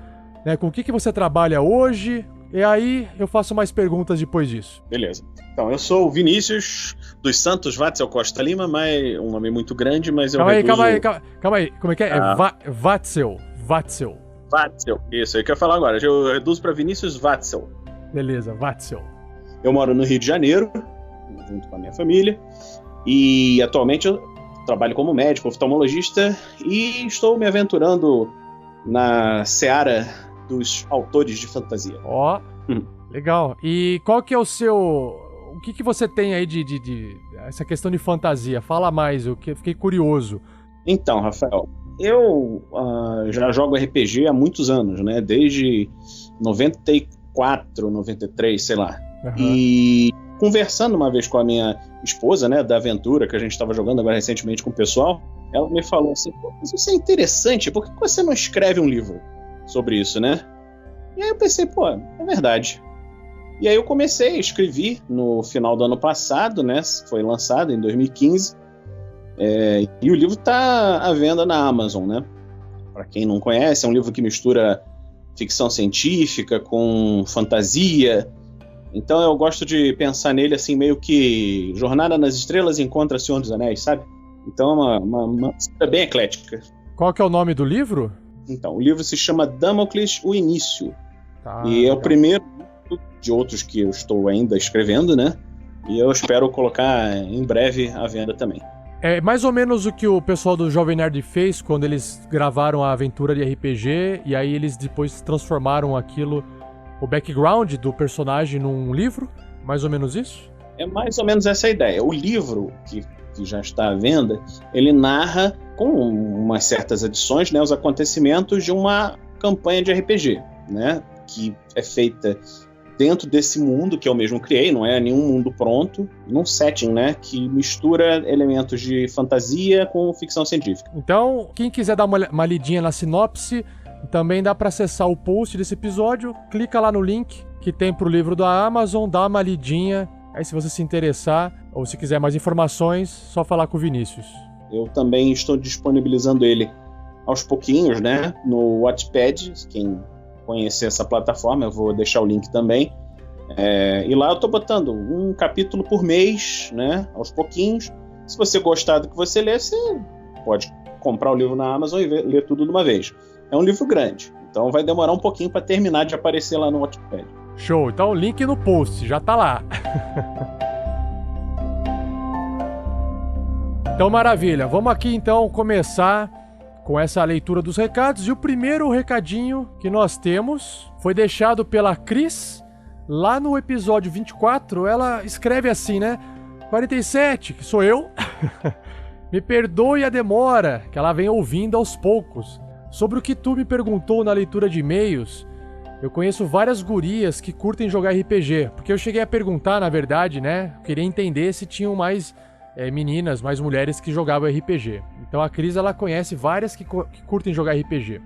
Speaker 2: né? Com o que você trabalha hoje, e aí eu faço mais perguntas depois disso.
Speaker 12: Beleza. Então, eu sou o Vinícius dos Santos Watzel Costa Lima, mas um nome muito grande, mas eu
Speaker 2: calma
Speaker 12: reduzo...
Speaker 2: Calma aí. Como é que é? Watzel.
Speaker 12: Watzel. Isso, é o que eu ia falar agora. Eu reduzo para Vinícius Watzel.
Speaker 2: Beleza, Watzel.
Speaker 12: Eu moro no Rio de Janeiro, junto com a minha família, e atualmente eu trabalho como médico, oftalmologista, e estou me aventurando na seara dos autores de fantasia.
Speaker 2: Ó, legal. E qual que é o seu... O que você tem aí de essa questão de fantasia? Fala mais, eu fiquei curioso.
Speaker 12: Então, Rafael, eu já jogo RPG há muitos anos, né? Desde 94, 93, sei lá. Uhum. E conversando uma vez com a minha esposa, né, da aventura que a gente estava jogando agora recentemente com o pessoal, ela me falou assim, pô, mas isso é interessante, por que você não escreve um livro sobre isso, né? E aí eu pensei, pô, é verdade. E aí eu comecei, escrevi no final do ano passado, né? Foi lançado em 2015. E o livro está à venda na Amazon, né? Para quem não conhece, é um livro que mistura ficção científica com fantasia. Então eu gosto de pensar nele assim, meio que Jornada nas Estrelas encontra Senhor dos Anéis, sabe? Então é uma história bem eclética.
Speaker 2: Qual que é o nome do livro?
Speaker 12: Então, o livro se chama Damocles, o Início.
Speaker 2: Tá,
Speaker 12: e legal. É o primeiro de outros que eu estou ainda escrevendo, né? E eu espero colocar em breve à venda também.
Speaker 2: É mais ou menos o que o pessoal do Jovem Nerd fez quando eles gravaram a aventura de RPG, e aí eles depois transformaram aquilo, o background do personagem, num livro? Mais ou menos isso?
Speaker 12: É mais ou menos essa a ideia. O livro, que já está à venda, ele narra, com umas certas adições, né, os acontecimentos de uma campanha de RPG, né, que é feita dentro desse mundo que eu mesmo criei, não é nenhum mundo pronto, num setting, né, que mistura elementos de fantasia com ficção científica.
Speaker 2: Então, quem quiser dar uma lidinha na sinopse, também dá para acessar o post desse episódio, clica lá no link que tem pro livro da Amazon, dá uma lidinha, aí se você se interessar, ou se quiser mais informações, só falar com o Vinícius.
Speaker 12: Eu também estou disponibilizando ele aos pouquinhos, né, no Wattpad, quem conhecer essa plataforma, eu vou deixar o link também. E lá eu tô botando um capítulo por mês, né, aos pouquinhos. Se você gostar do que você lê, você pode comprar o livro na Amazon e ler tudo de uma vez. É um livro grande, então vai demorar um pouquinho para terminar de aparecer lá no Wattpad.
Speaker 2: Show, então o link no post, já tá lá. Então maravilha, vamos aqui então começar com essa leitura dos recados. E o primeiro recadinho que nós temos foi deixado pela Cris, lá no episódio 24, ela escreve assim, né? 47, que sou eu. Me perdoe a demora, que ela vem ouvindo aos poucos. Sobre o que tu me perguntou na leitura de e-mails, eu conheço várias gurias que curtem jogar RPG, porque eu cheguei a perguntar, na verdade, né? Eu queria entender se tinham mais meninas, mais mulheres que jogavam RPG. Então a Cris, ela conhece várias que curtem jogar RPG.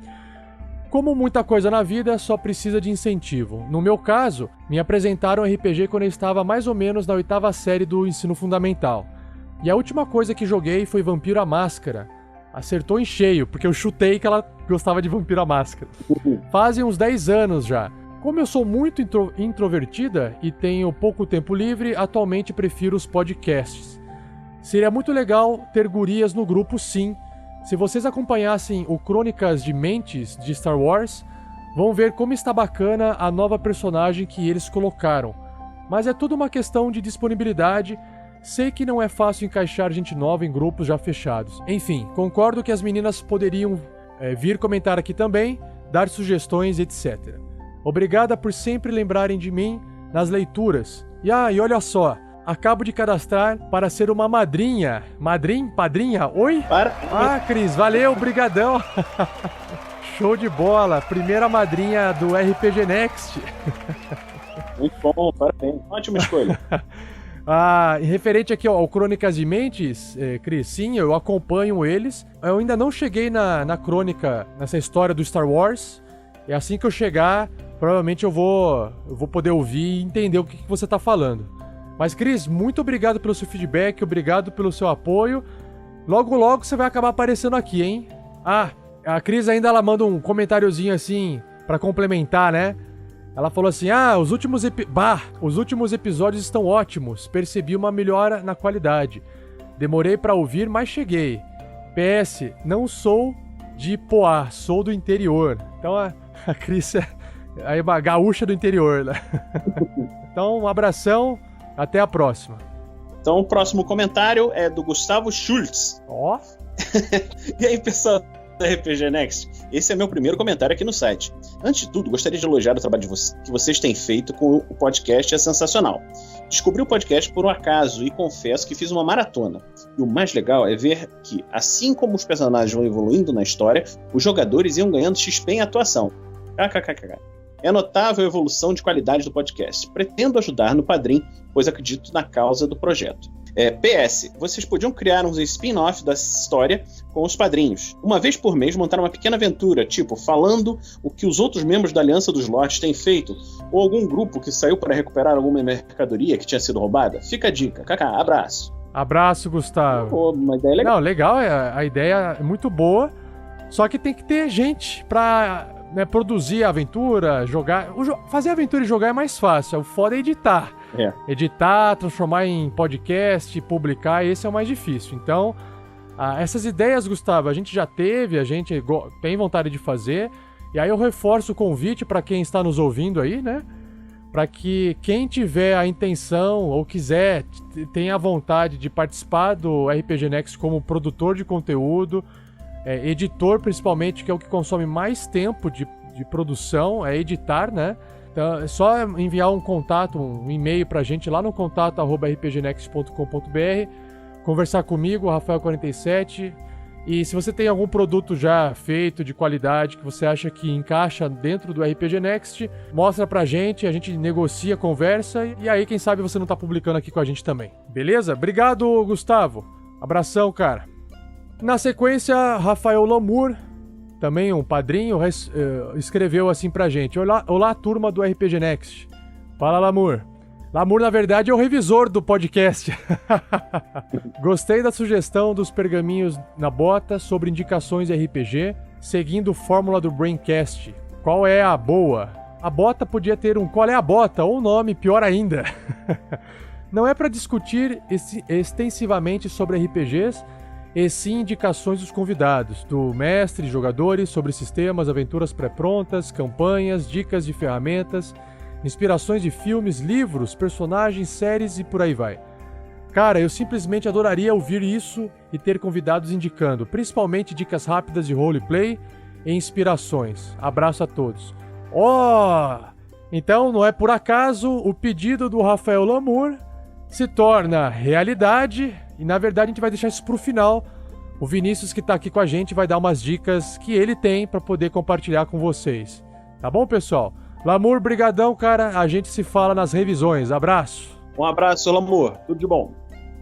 Speaker 2: Como muita coisa na vida, só precisa de incentivo. No meu caso, me apresentaram RPG quando eu estava mais ou menos na 8ª série do ensino fundamental. E a última coisa que joguei foi Vampiro à Máscara, Acertou em cheio, porque eu chutei que ela gostava de Vampiro à Máscara. Fazem uns 10 anos já. Como eu sou muito introvertida e tenho pouco tempo livre, atualmente prefiro os podcasts. Seria muito legal ter gurias no grupo, sim. Se vocês acompanhassem o Crônicas de Mentes de Star Wars, vão ver como está bacana a nova personagem que eles colocaram. Mas é tudo uma questão de disponibilidade. Sei que não é fácil encaixar gente nova em grupos já fechados. Enfim, concordo que as meninas poderiam vir comentar aqui também, dar sugestões, etc. Obrigada por sempre lembrarem de mim nas leituras. E olha só, acabo de cadastrar para ser uma madrinha. Padrinha? Oi? Cris, valeu, brigadão. Show de bola, primeira madrinha do RPG Next.
Speaker 12: Muito bom, parabéns. Ótima escolha.
Speaker 2: Referente aqui ao Crônicas de Mentes, Cris, sim, eu acompanho eles. Eu ainda não cheguei na crônica, nessa história do Star Wars. E assim que eu chegar, provavelmente eu vou poder ouvir e entender o que você tá falando. Mas, Cris, muito obrigado pelo seu feedback, obrigado pelo seu apoio. Logo, logo você vai acabar aparecendo aqui, hein? A Cris ainda ela manda um comentáriozinho assim, pra complementar, né? Ela falou assim, os últimos episódios estão ótimos, percebi uma melhora na qualidade. Demorei pra ouvir, mas cheguei. PS, não sou de Poá, sou do interior. Então a Cris é a gaúcha do interior, né? Então, um abração, até a próxima.
Speaker 12: Então, o próximo comentário é do Gustavo Schultz. E aí, pessoal da RPG Next, esse é meu primeiro comentário aqui no site. Antes de tudo, gostaria de elogiar o trabalho que vocês têm feito com o podcast, é sensacional. Descobri o podcast por um acaso e confesso que fiz uma maratona. E o mais legal é ver que, assim como os personagens vão evoluindo na história, os jogadores iam ganhando XP em atuação. É notável a evolução de qualidade do podcast. Pretendo ajudar no Padrim, pois acredito na causa do projeto. PS, vocês podiam criar uns spin-off da história com os padrinhos. Uma vez por mês montar uma pequena aventura, tipo, falando o que os outros membros da Aliança dos Lords têm feito, ou algum grupo que saiu para recuperar alguma mercadoria que tinha sido roubada. Fica a dica. Abraço.
Speaker 2: Abraço, Gustavo.
Speaker 12: Pô, uma ideia legal.
Speaker 2: Não, legal, a ideia é muito boa, só que tem que ter gente pra produzir a aventura, jogar. Fazer a aventura e jogar é mais fácil, o foda é editar. Editar, transformar em podcast, publicar, esse é o mais difícil. Então, essas ideias, Gustavo, a gente já teve, a gente tem vontade de fazer, e aí eu reforço o convite para quem está nos ouvindo aí, né? Para que quem tiver a intenção ou quiser, tenha a vontade de participar do RPG Next como produtor de conteúdo, editor principalmente, que é o que consome mais tempo de produção, é editar, né? Então é só enviar um contato, um e-mail pra gente lá no contato@rpgnext.com.br, conversar comigo, Rafael47, e se você tem algum produto já feito de qualidade que você acha que encaixa dentro do RPG Next, mostra pra gente, a gente negocia, conversa, e aí quem sabe você não tá publicando aqui com a gente também. Beleza? Obrigado, Gustavo. Abração, cara. Na sequência, Rafael Lamour, também um padrinho, escreveu assim pra gente. Olá, turma do RPG Next. Fala, Lamour. Lamour, na verdade, é o revisor do podcast. Gostei da sugestão dos pergaminhos na bota sobre indicações de RPG, seguindo fórmula do Braincast. Qual é a boa? A bota podia ter um qual é a bota, ou nome pior ainda. Não é pra discutir extensivamente sobre RPGs, e sim indicações dos convidados, do mestre e jogadores sobre sistemas, aventuras pré-prontas, campanhas, dicas de ferramentas, inspirações de filmes, livros, personagens, séries e por aí vai. Cara, eu simplesmente adoraria ouvir isso e ter convidados indicando, principalmente dicas rápidas de roleplay e inspirações. Abraço a todos. Então não é por acaso o pedido do Rafael Lamour se torna realidade. E na verdade a gente vai deixar isso pro final. O Vinícius, que tá aqui com a gente, vai dar umas dicas que ele tem pra poder compartilhar com vocês. Tá bom, pessoal? Lamour, brigadão, cara. A gente se fala nas revisões. Abraço.
Speaker 12: Um abraço, Lamour. Tudo de bom.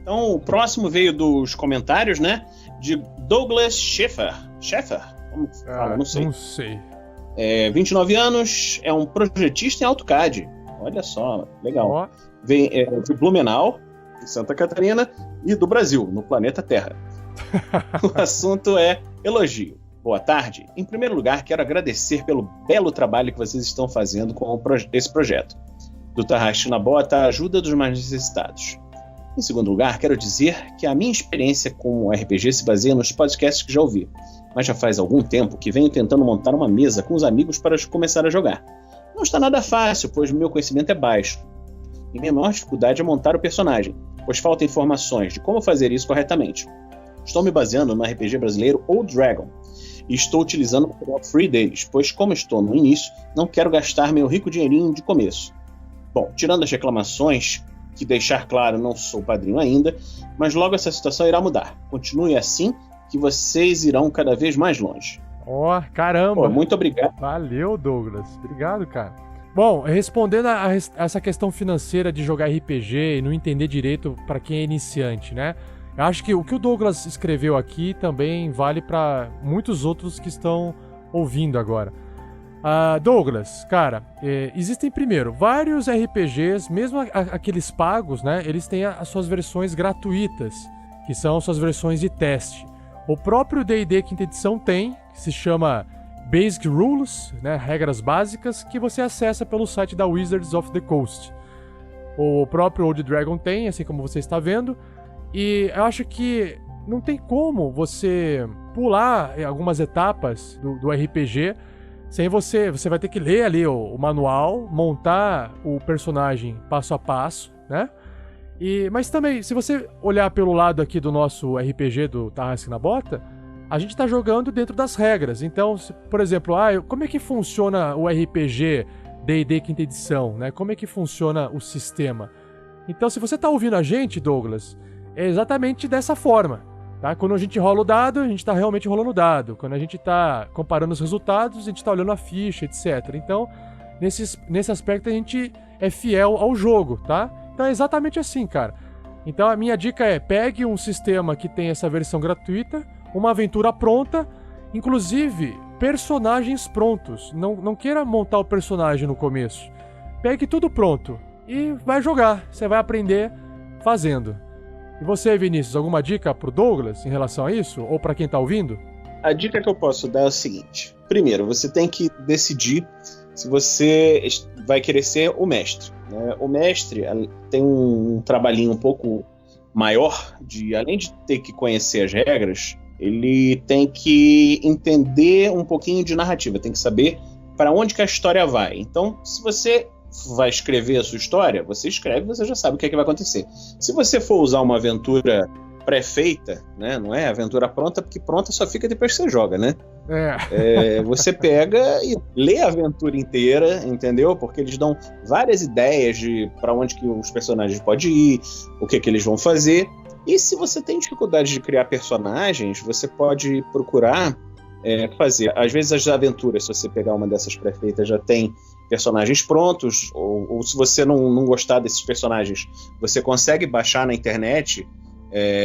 Speaker 12: Então, o próximo veio dos comentários, né? De Douglas Schaeffer. Como fala? Não sei.
Speaker 2: Não sei.
Speaker 12: 29 anos, é um projetista em AutoCAD. Olha só, legal. Vem de Blumenau. de Santa Catarina e do Brasil, no planeta Terra. O assunto é elogio. Boa tarde. Em primeiro lugar, quero agradecer pelo belo trabalho que vocês estão fazendo com esse projeto do Tarrasque na Bota, a ajuda dos mais necessitados. Em segundo lugar, quero dizer que a minha experiência com o RPG se baseia nos podcasts que já ouvi, mas já faz algum tempo que venho tentando montar uma mesa com os amigos para começar a jogar. Não está nada fácil, pois meu conhecimento é baixo. E minha maior dificuldade é montar o personagem, pois faltam informações de como fazer isso corretamente. Estou me baseando no RPG brasileiro Old Dragon, e estou utilizando o material free deles, pois como estou no início, não quero gastar meu rico dinheirinho de começo. Bom, tirando as reclamações, que deixar claro, não sou padrinho ainda, mas logo essa situação irá mudar. Continue assim, que vocês irão cada vez mais longe.
Speaker 2: Ó, caramba!
Speaker 12: Pô, muito obrigado.
Speaker 2: Valeu, Douglas. Obrigado, cara. Bom, respondendo a essa questão financeira de jogar RPG e não entender direito para quem é iniciante, né? Eu acho que o que o Douglas escreveu aqui também vale para muitos outros que estão ouvindo agora. Douglas, cara, existem primeiro vários RPGs, mesmo aqueles pagos, né? Eles têm as suas versões gratuitas, que são suas versões de teste. O próprio D&D Quinta Edição tem, que se chama Basic Rules, né? Regras básicas, que você acessa pelo site da Wizards of the Coast. O próprio Old Dragon tem, assim como você está vendo. E eu acho que não tem como você pular algumas etapas do RPG sem você vai ter que ler ali o manual, montar o personagem passo a passo, né? Mas também, se você olhar pelo lado aqui do nosso RPG do Tarrasque na Bota, a gente tá jogando dentro das regras. Então, por exemplo, como é que funciona o RPG D&D Quinta Edição, né? Como é que funciona o sistema? Então, se você tá ouvindo a gente, Douglas, é exatamente dessa forma, tá? Quando a gente rola o dado, a gente tá realmente rolando o dado. Quando a gente tá comparando os resultados, a gente tá olhando a ficha, etc. Então, nesse aspecto, a gente é fiel ao jogo, tá? Então é exatamente assim, cara. Então a minha dica é, pegue um sistema que tem essa versão gratuita, uma aventura pronta, inclusive personagens prontos. Não queira montar o personagem no começo. Pegue tudo pronto e vai jogar. Você vai aprender fazendo. E você, Vinícius, alguma dica pro Douglas em relação a isso? Ou pra quem tá ouvindo?
Speaker 12: A dica que eu posso dar é o seguinte. Primeiro, você tem que decidir se você vai querer ser o mestre, né? O mestre tem um trabalhinho um pouco maior, além de ter que conhecer as regras, ele tem que entender um pouquinho de narrativa, tem que saber para onde que a história vai. Então, se você vai escrever a sua história, você escreve, você já sabe o que é que vai acontecer. Se você for usar uma aventura pré-feita, né, não é aventura pronta, porque pronta só fica depois que você joga, né? Você pega e lê a aventura inteira, entendeu? Porque eles dão várias ideias de para onde que os personagens podem ir, o que eles vão fazer. E se você tem dificuldade de criar personagens, você pode procurar fazer. Às vezes as aventuras, se você pegar uma dessas pré-feitas, já tem personagens prontos, ou se você não gostar desses personagens, você consegue baixar na internet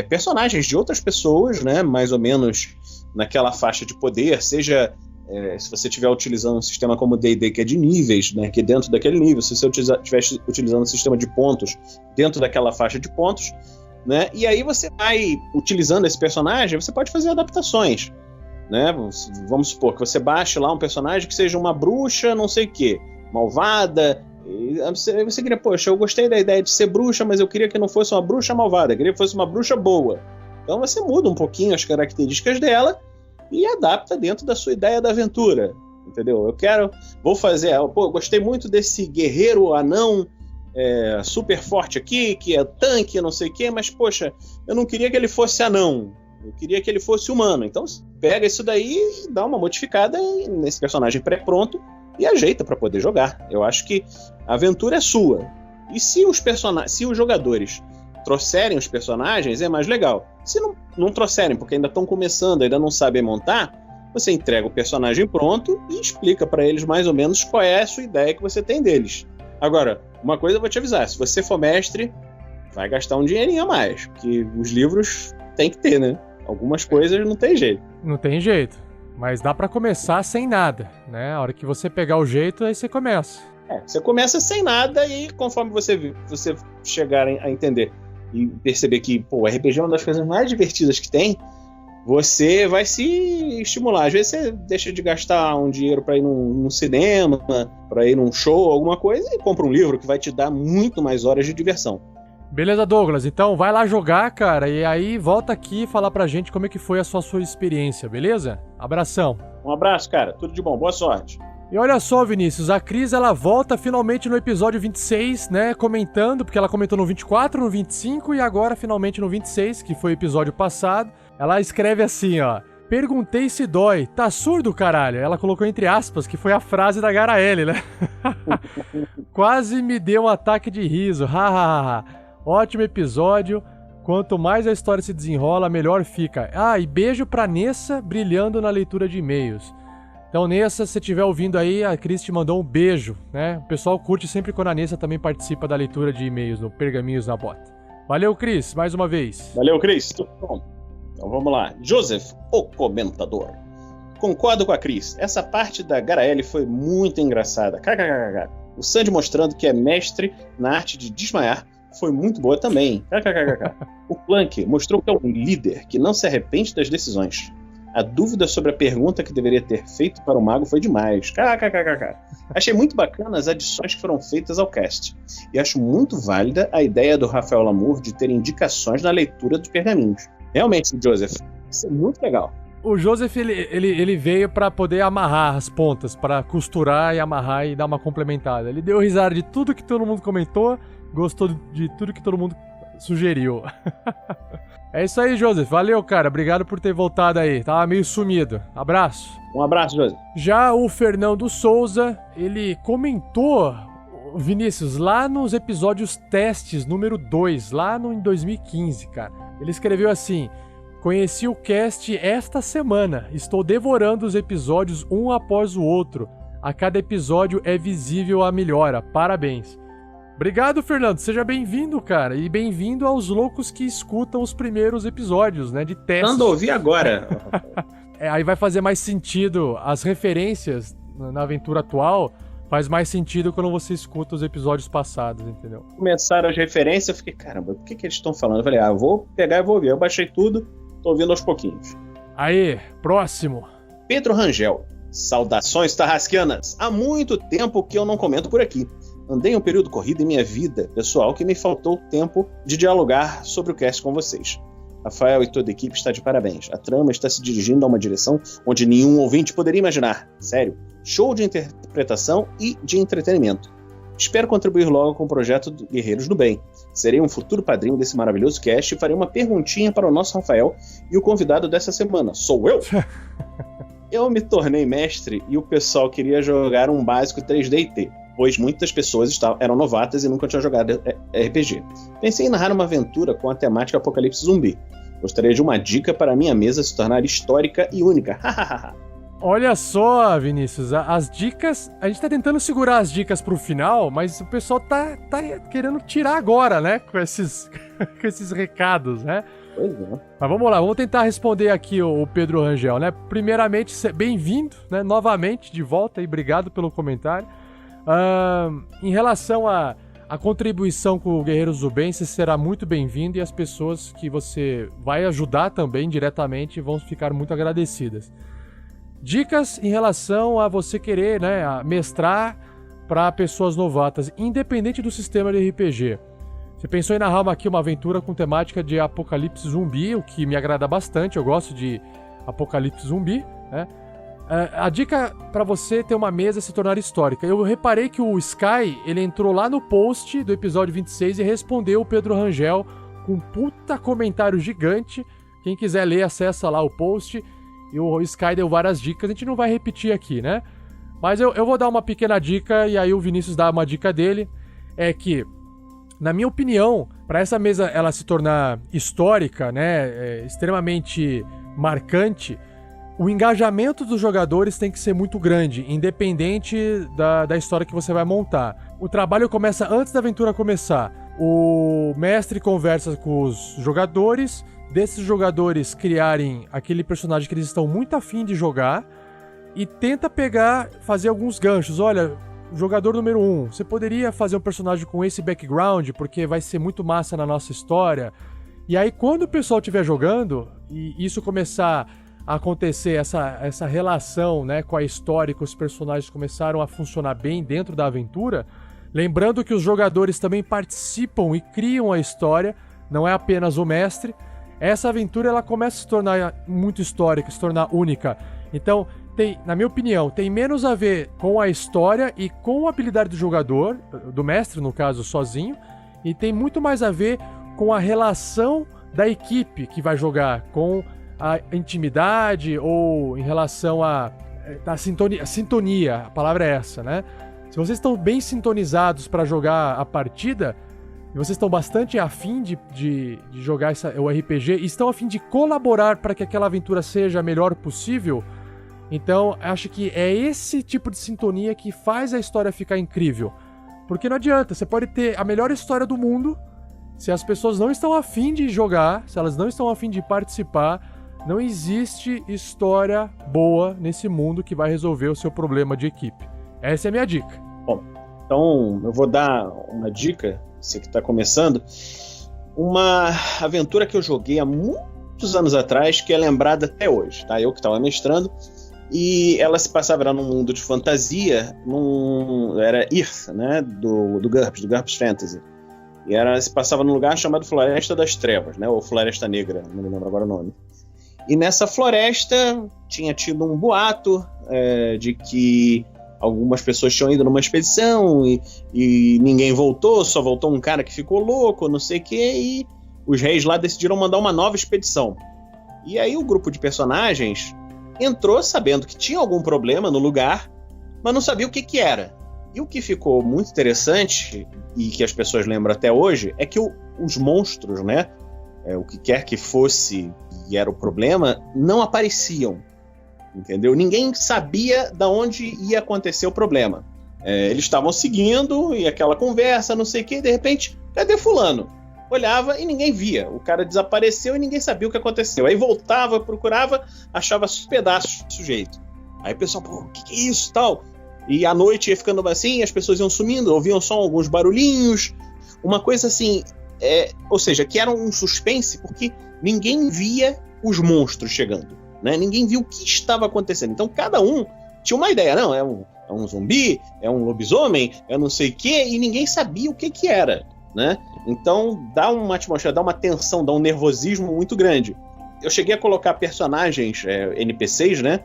Speaker 12: personagens de outras pessoas, né, mais ou menos naquela faixa de poder, seja se você estiver utilizando um sistema como o D&D, que é de níveis, né, que é dentro daquele nível, se você estiver utilizando um sistema de pontos dentro daquela faixa de pontos, né, e aí você vai utilizando esse personagem, você pode fazer adaptações, né? Vamos supor que você baixe lá um personagem que seja uma bruxa, não sei o que, malvada. Você queria, poxa, eu gostei da ideia de ser bruxa, mas eu queria que não fosse uma bruxa malvada, eu queria que fosse uma bruxa boa. Então você muda um pouquinho as características dela e adapta dentro da sua ideia da aventura, entendeu? Vou fazer, eu gostei muito desse guerreiro anão super forte aqui, que é tanque, não sei o que, mas poxa, eu não queria que ele fosse anão, eu queria que ele fosse humano. Então pega isso daí e dá uma modificada nesse personagem pré-pronto e ajeita para poder jogar. Eu acho que a aventura é sua. E se os jogadores trouxerem os personagens, é mais legal. Se não trouxerem, porque ainda estão começando, ainda não sabem montar, você entrega o personagem pronto e explica para eles mais ou menos qual é a sua ideia que você tem deles. Agora, uma coisa eu vou te avisar, se você for mestre, vai gastar um dinheirinho a mais, porque os livros tem que ter, né? Algumas coisas não tem jeito.
Speaker 2: Não tem jeito, mas dá pra começar sem nada, né? A hora que você pegar o jeito, aí você começa.
Speaker 12: Você começa sem nada e conforme você chegar a entender e perceber que, pô, o RPG é uma das coisas mais divertidas que tem, você vai se estimular. Às vezes você deixa de gastar um dinheiro para ir num cinema, para ir num show, alguma coisa, e compra um livro que vai te dar muito mais horas de diversão.
Speaker 2: Beleza, Douglas. Então vai lá jogar, cara, e aí volta aqui e falar pra gente como é que foi a sua experiência, beleza? Abração.
Speaker 12: Um abraço, cara. Tudo de bom. Boa sorte.
Speaker 2: E olha só, Vinícius, a Cris, ela volta finalmente no episódio 26, né, comentando, porque ela comentou no 24, no 25 e agora finalmente no 26, que foi o episódio passado. Ela escreve assim, ó: perguntei se dói, tá surdo, caralho? Ela colocou entre aspas, que foi a frase da Garaele, né? Quase me deu um ataque de riso, hahaha. Ótimo episódio, quanto mais a história se desenrola, melhor fica. Ah, e beijo pra Nessa, brilhando na leitura de e-mails. Então, Nessa, se você estiver ouvindo aí, a Cris te mandou um beijo, né? O pessoal curte sempre quando a Nessa também participa da leitura de e-mails no Pergaminhos na Bota. Valeu, Cris, mais uma vez.
Speaker 12: Valeu, Cris. Tudo bom. Então vamos lá. Joseph, o comentador. Concordo com a Cris. Essa parte da Garaele foi muito engraçada. KKKK. O Sandy mostrando que é mestre na arte de desmaiar foi muito boa também. KKKK. O Plank mostrou que é um líder que não se arrepende das decisões. A dúvida sobre a pergunta que deveria ter feito para o mago foi demais. KKKK. Achei muito bacana as adições que foram feitas ao cast. E acho muito válida a ideia do Rafael Lamour de ter indicações na leitura dos pergaminhos. Realmente, Joseph, isso é muito legal.
Speaker 2: O Joseph, ele veio pra poder amarrar as pontas, pra costurar e amarrar e dar uma complementada. Ele deu risada de tudo que todo mundo comentou, gostou de tudo que todo mundo sugeriu. É isso aí, Joseph. Valeu, cara. Obrigado por ter voltado aí. Tava meio sumido. Abraço.
Speaker 12: Um abraço, Joseph.
Speaker 2: Já o Fernando Souza, ele comentou, Vinícius, lá nos episódios testes número 2, lá em 2015, cara. Ele escreveu assim: conheci o cast esta semana. Estou devorando os episódios um após o outro. A cada episódio é visível a melhora. Parabéns. Obrigado, Fernando. Seja bem-vindo, cara. E bem-vindo aos loucos que escutam os primeiros episódios, né, de testes.
Speaker 12: Quando ouvir agora.
Speaker 2: Aí vai fazer mais sentido. As referências na aventura atual faz mais sentido quando você escuta os episódios passados, entendeu?
Speaker 12: Começaram as referências, eu fiquei, caramba, o que eles estão falando? Eu falei, eu vou pegar e vou ouvir. Eu baixei tudo, tô ouvindo aos pouquinhos.
Speaker 2: Aí, próximo.
Speaker 12: Pedro Rangel. Saudações tarrasquianas. Há muito tempo que eu não comento por aqui. Andei um período corrido em minha vida pessoal que me faltou tempo de dialogar sobre o cast com vocês. Rafael e toda a equipe está de parabéns. A trama está se dirigindo a uma direção onde nenhum ouvinte poderia imaginar. Sério, show de interpretação e de entretenimento. Espero contribuir logo com o projeto do Guerreiros do Bem. Serei um futuro padrinho desse maravilhoso cast e farei uma perguntinha para o nosso Rafael e o convidado dessa semana. Sou eu! Eu me tornei mestre e o pessoal queria jogar um básico 3D&T, pois muitas pessoas eram novatas e nunca tinham jogado RPG. Pensei em narrar uma aventura com a temática apocalipse zumbi. Gostaria de uma dica para a minha mesa se tornar histórica e única.
Speaker 2: Olha só, Vinícius, as dicas... A gente tá tentando segurar as dicas pro final, mas o pessoal tá querendo tirar agora, né? Com esses recados, né?
Speaker 12: Pois é.
Speaker 2: Mas vamos lá, vamos tentar responder aqui o Pedro Rangel, né? Primeiramente, bem-vindo, né? Novamente, de volta e obrigado pelo comentário. Em relação à contribuição com o Guerreiros do Bem, você será muito bem-vindo e as pessoas que você vai ajudar também diretamente vão ficar muito agradecidas. Dicas em relação a você querer, né, a mestrar para pessoas novatas, independente do sistema de RPG. Você pensou em narrar aqui uma aventura com temática de apocalipse zumbi, o que me agrada bastante, eu gosto de apocalipse zumbi, né? A dica para você ter uma mesa se tornar histórica. Eu reparei que o Sky, ele entrou lá no post do episódio 26 e respondeu o Pedro Rangel com um puta comentário gigante. Quem quiser ler, acessa lá o post. E o Sky deu várias dicas, a gente não vai repetir aqui, né? Mas eu vou dar uma pequena dica e aí o Vinícius dá uma dica dele. É que, na minha opinião, para essa mesa ela se tornar histórica, né, extremamente marcante, o engajamento dos jogadores tem que ser muito grande, independente da história que você vai montar. O trabalho começa antes da aventura começar. O mestre conversa com os jogadores, desses jogadores criarem aquele personagem que eles estão muito afim de jogar e tenta fazer alguns ganchos. Olha, jogador número 1, você poderia fazer um personagem com esse background, porque vai ser muito massa na nossa história. E aí, quando o pessoal estiver jogando, e isso começar a acontecer, essa relação, né, com a história, que os personagens começaram a funcionar bem dentro da aventura, lembrando que os jogadores também participam e criam a história, não é apenas o mestre, essa aventura ela começa a se tornar muito histórica, se tornar única. Então, na minha opinião, tem menos a ver com a história e com a habilidade do jogador, do mestre, no caso, sozinho, e tem muito mais a ver com a relação da equipe que vai jogar, com a intimidade ou em relação a sintonia, a palavra é essa, né? Se vocês estão bem sintonizados para jogar a partida, e vocês estão bastante afim de jogar o RPG, e estão afim de colaborar para que aquela aventura seja a melhor possível, então acho que é esse tipo de sintonia que faz a história ficar incrível. Porque não adianta, você pode ter a melhor história do mundo, se as pessoas não estão afim de jogar, se elas não estão afim de participar, não existe história boa nesse mundo que vai resolver o seu problema de equipe. Essa é a minha dica.
Speaker 12: Bom, então eu vou dar uma dica, você que está começando, uma aventura que eu joguei há muitos anos atrás, que é lembrada até hoje, tá? Eu que estava mestrando, e ela se passava, era num mundo de fantasia, era Earth, né, do GURPS Fantasy. E se passava num lugar chamado Floresta das Trevas, né, ou Floresta Negra, não me lembro agora o nome. E nessa floresta tinha tido um boato de que algumas pessoas tinham ido numa expedição e ninguém voltou, só voltou um cara que ficou louco, não sei o quê, e os reis lá decidiram mandar uma nova expedição. E aí o grupo de personagens entrou sabendo que tinha algum problema no lugar, mas não sabia o que era. E o que ficou muito interessante, e que as pessoas lembram até hoje, é que os monstros, né, o que quer que fosse e era o problema, não apareciam, entendeu? Ninguém sabia de onde ia acontecer o problema. Eles estavam seguindo, e aquela conversa, não sei o que, de repente, cadê fulano? Olhava e ninguém via. O cara desapareceu e ninguém sabia o que aconteceu. Aí voltava, procurava, achava pedaços do sujeito. Aí o pessoal, pô, o que é isso, tal? E à noite ia ficando assim, as pessoas iam sumindo, ouviam só alguns barulhinhos, uma coisa assim, ou seja, que era um suspense, porque ninguém via os monstros chegando, né? Ninguém viu o que estava acontecendo. Então cada um tinha uma ideia, não, é um zumbi, é um lobisomem, é não sei o quê, e ninguém sabia o que era, né? Então dá uma atmosfera, dá uma tensão, dá um nervosismo muito grande. Eu cheguei a colocar personagens, NPCs, né?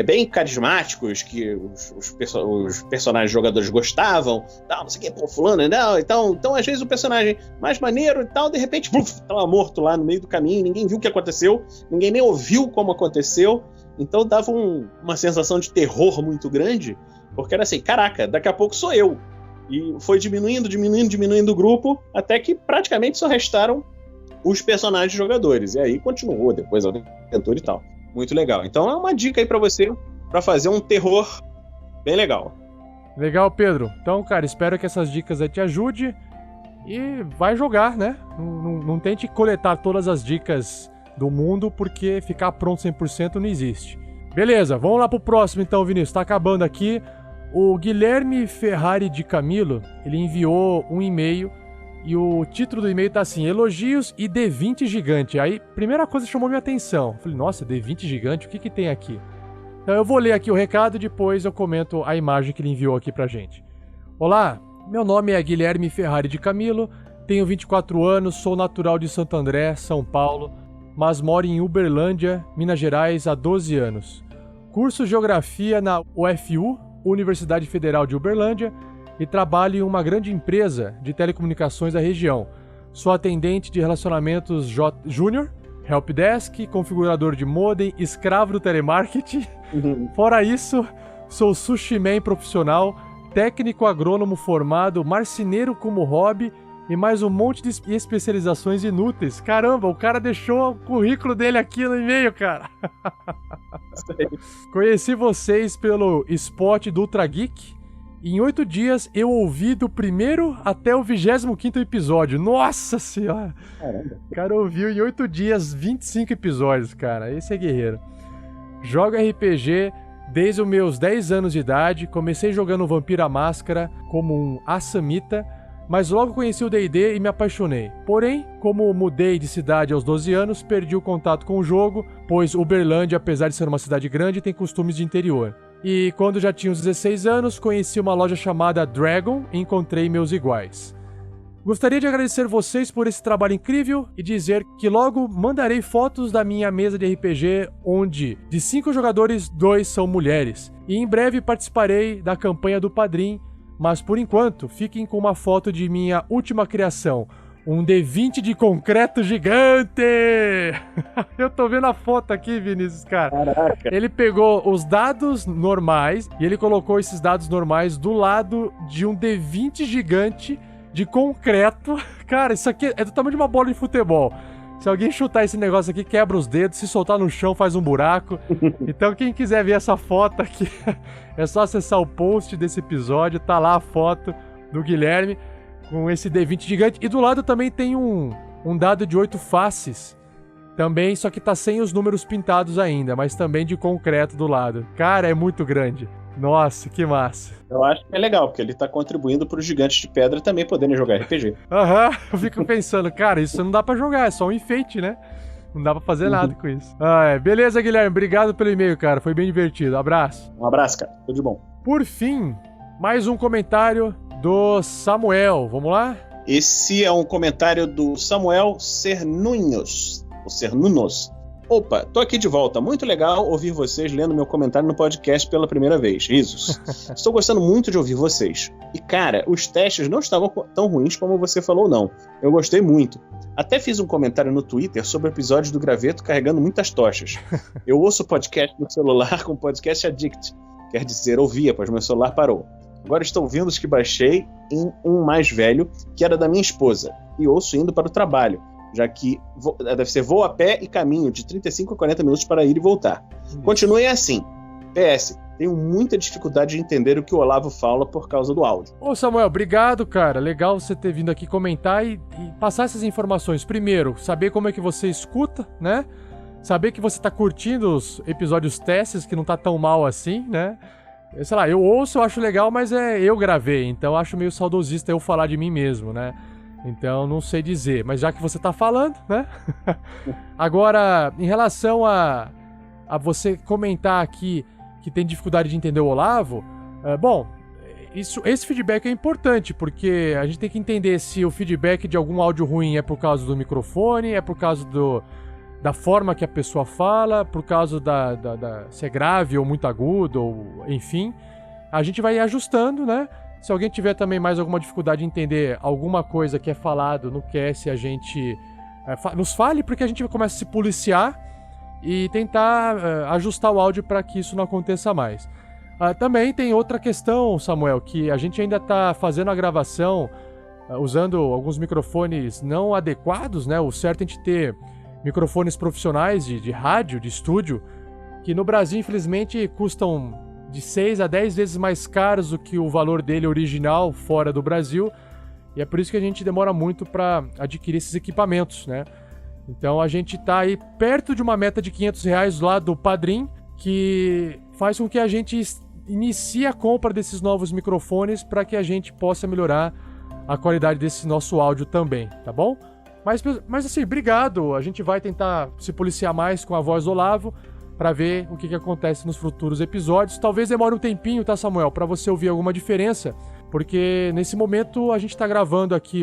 Speaker 12: Bem carismáticos, que os personagens jogadores gostavam, tal, não sei o que, pô, fulano, não, então às vezes o personagem mais maneiro e tal, de repente, estava morto lá no meio do caminho, ninguém viu o que aconteceu, ninguém nem ouviu como aconteceu, então dava uma sensação de terror muito grande, porque era assim, caraca, daqui a pouco sou eu. E foi diminuindo o grupo, até que praticamente só restaram os personagens jogadores, e aí continuou depois a aventura e tal. Muito legal. Então é uma dica aí pra você, pra fazer um terror bem legal.
Speaker 2: Legal, Pedro. Então, cara, espero que essas dicas aí te ajudem e vai jogar, né? Não tente coletar todas as dicas do mundo, porque ficar pronto 100% não existe. Beleza, vamos lá pro próximo então, Vinícius. Tá acabando aqui. O Guilherme Ferrari de Camilo, ele enviou um e-mail e o título do e-mail tá assim, elogios e D20 gigante. Aí, primeira coisa que chamou minha atenção. Falei, nossa, D20 gigante, o que tem aqui? Então eu vou ler aqui o recado e depois eu comento a imagem que ele enviou aqui pra gente. Olá, meu nome é Guilherme Ferrari de Camilo, tenho 24 anos, sou natural de Santo André, São Paulo, mas moro em Uberlândia, Minas Gerais há 12 anos. Curso Geografia na UFU, Universidade Federal de Uberlândia, e trabalho em uma grande empresa de telecomunicações da região. Sou atendente de relacionamentos júnior, helpdesk, configurador de modem, escravo do telemarketing. Fora isso, sou sushi man profissional, técnico agrônomo formado, marceneiro como hobby e mais um monte de especializações inúteis. Caramba, o cara deixou o currículo dele aqui no e-mail, cara. Conheci vocês pelo spot do Ultra Geek. Em 8 dias eu ouvi do primeiro até o 25º episódio. Nossa senhora! Caramba. O cara ouviu em 8 dias 25 episódios, cara. Esse é guerreiro. Jogo RPG desde os meus 10 anos de idade. Comecei jogando Vampiro à Máscara como um assamita, mas logo conheci o D&D e me apaixonei. Porém, como mudei de cidade aos 12 anos, perdi o contato com o jogo, pois Uberlândia, apesar de ser uma cidade grande, tem costumes de interior. E quando já tinha uns 16 anos, conheci uma loja chamada Dragon e encontrei meus iguais. Gostaria de agradecer vocês por esse trabalho incrível e dizer que logo mandarei fotos da minha mesa de RPG, onde de 5 jogadores, 2 são mulheres. E em breve participarei da campanha do Padrim, mas por enquanto fiquem com uma foto de minha última criação, um D20 de concreto gigante! Eu tô vendo a foto aqui, Vinícius, cara.
Speaker 12: Caraca.
Speaker 2: Ele pegou os dados normais e ele colocou esses dados normais do lado de um D20 gigante de concreto. Cara, isso aqui é do tamanho de uma bola de futebol. Se alguém chutar esse negócio aqui, quebra os dedos. Se soltar no chão, faz um buraco. Então, quem quiser ver essa foto aqui, é só acessar o post desse episódio. Tá lá a foto do Guilherme com esse D20 gigante. E do lado também tem um dado de 8 faces. Também, só que tá sem os números pintados ainda, mas também de concreto do lado. Cara, é muito grande. Nossa, que massa.
Speaker 12: Eu acho que é legal, porque ele tá contribuindo pros gigantes de pedra também poderem jogar RPG.
Speaker 2: Aham, eu fico pensando, cara, isso não dá pra jogar, é só um enfeite, né? Não dá pra fazer nada com isso. Beleza, Guilherme, obrigado pelo e-mail, cara, foi bem divertido. Abraço.
Speaker 12: Um abraço, cara, tudo de bom.
Speaker 2: Por fim, mais um comentário do Samuel, vamos lá?
Speaker 12: Esse é um comentário do Samuel Cernunhos, ou Cernunos. Opa, tô aqui de volta. Muito legal ouvir vocês lendo meu comentário no podcast pela primeira vez. Risos. Estou gostando muito de ouvir vocês. E, cara, os testes não estavam tão ruins como você falou, não. Eu gostei muito. Até fiz um comentário no Twitter sobre o episódio do Graveto carregando muitas tochas. Eu ouço podcast no celular com podcast Addict. Quer dizer, ouvia, pois meu celular parou. Agora estou ouvindo os que baixei em um mais velho, que era da minha esposa. E ouço indo para o trabalho, já que deve ser voo a pé e caminho de 35 a 40 minutos para ir e voltar. Continue assim. PS, tenho muita dificuldade de entender o que o Olavo fala por causa do áudio.
Speaker 2: Ô Samuel, obrigado, cara. Legal você ter vindo aqui comentar e passar essas informações. Primeiro, saber como é que você escuta, né? Saber que você tá curtindo os episódios testes, que não tá tão mal assim, né? Sei lá, eu ouço, eu acho legal, mas eu gravei, então eu acho meio saudosista eu falar de mim mesmo, né? Então, não sei dizer. Mas já que você tá falando, né? Agora, em relação a você comentar aqui que tem dificuldade de entender o Olavo, esse feedback é importante, porque a gente tem que entender se o feedback de algum áudio ruim é por causa do microfone, é por causa da forma que a pessoa fala, por causa se é grave ou muito agudo, ou enfim. A gente vai ajustando, né? Se alguém tiver também mais alguma dificuldade em entender alguma coisa que é falado no cast, a gente nos fale, porque a gente começa a se policiar e tentar ajustar o áudio para que isso não aconteça mais. Também tem outra questão, Samuel, que a gente ainda está fazendo a gravação usando alguns microfones não adequados, né? O certo é a gente ter microfones profissionais de rádio, de estúdio, que no Brasil, infelizmente, custam de 6 a 10 vezes mais caros do que o valor dele original fora do Brasil, e é por isso que a gente demora muito para adquirir esses equipamentos, né? Então a gente tá aí perto de uma meta de R$500 lá do Padrim, que faz com que a gente inicie a compra desses novos microfones para que a gente possa melhorar a qualidade desse nosso áudio também, tá bom? Mas assim, obrigado, a gente vai tentar se policiar mais com a voz do Olavo, para ver o que acontece nos futuros episódios. Talvez demore um tempinho, tá, Samuel, para você ouvir alguma diferença, porque nesse momento a gente tá gravando aqui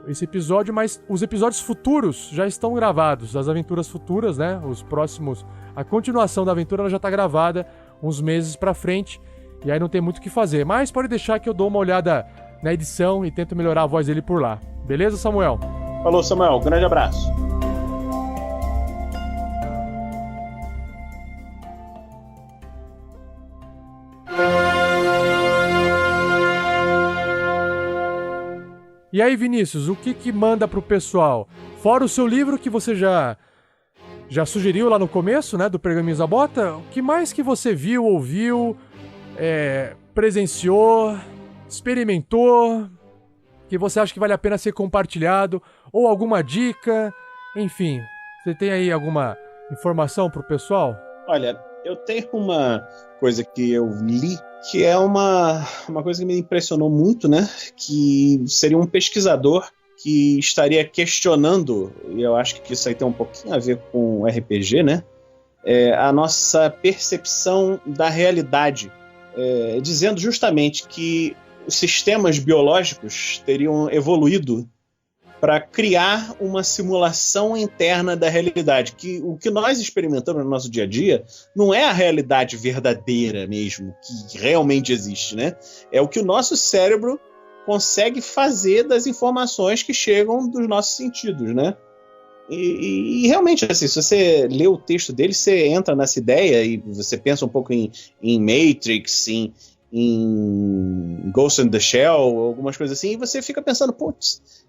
Speaker 2: esse episódio, mas os episódios futuros já estão gravados, as aventuras futuras, né, os próximos, a continuação da aventura ela já tá gravada uns meses pra frente, e aí não tem muito o que fazer, mas pode deixar que eu dou uma olhada na edição e tento melhorar a voz dele por lá. Beleza, Samuel?
Speaker 12: Falou, Samuel, grande abraço.
Speaker 2: E aí, Vinícius, o que manda pro pessoal? Fora o seu livro que você já sugeriu lá no começo, né, do Pergaminhos da Bota, o que mais que você viu, ouviu, presenciou, experimentou, que você acha que vale a pena ser compartilhado, ou alguma dica, enfim, você tem aí alguma informação pro pessoal?
Speaker 12: Olha, Eu tenho uma coisa que eu li, que é uma coisa que me impressionou muito, né? Que seria um pesquisador que estaria questionando, e eu acho que isso aí tem um pouquinho a ver com RPG, né? A nossa percepção da realidade, dizendo justamente que os sistemas biológicos teriam evoluído para criar uma simulação interna da realidade, que o que nós experimentamos no nosso dia a dia não é a realidade verdadeira mesmo, que realmente existe, né? É o que o nosso cérebro consegue fazer das informações que chegam dos nossos sentidos, né? E realmente, assim, se você lê o texto dele, você entra nessa ideia e você pensa um pouco em Matrix, em Ghost in the Shell, algumas coisas assim, e você fica pensando, putz,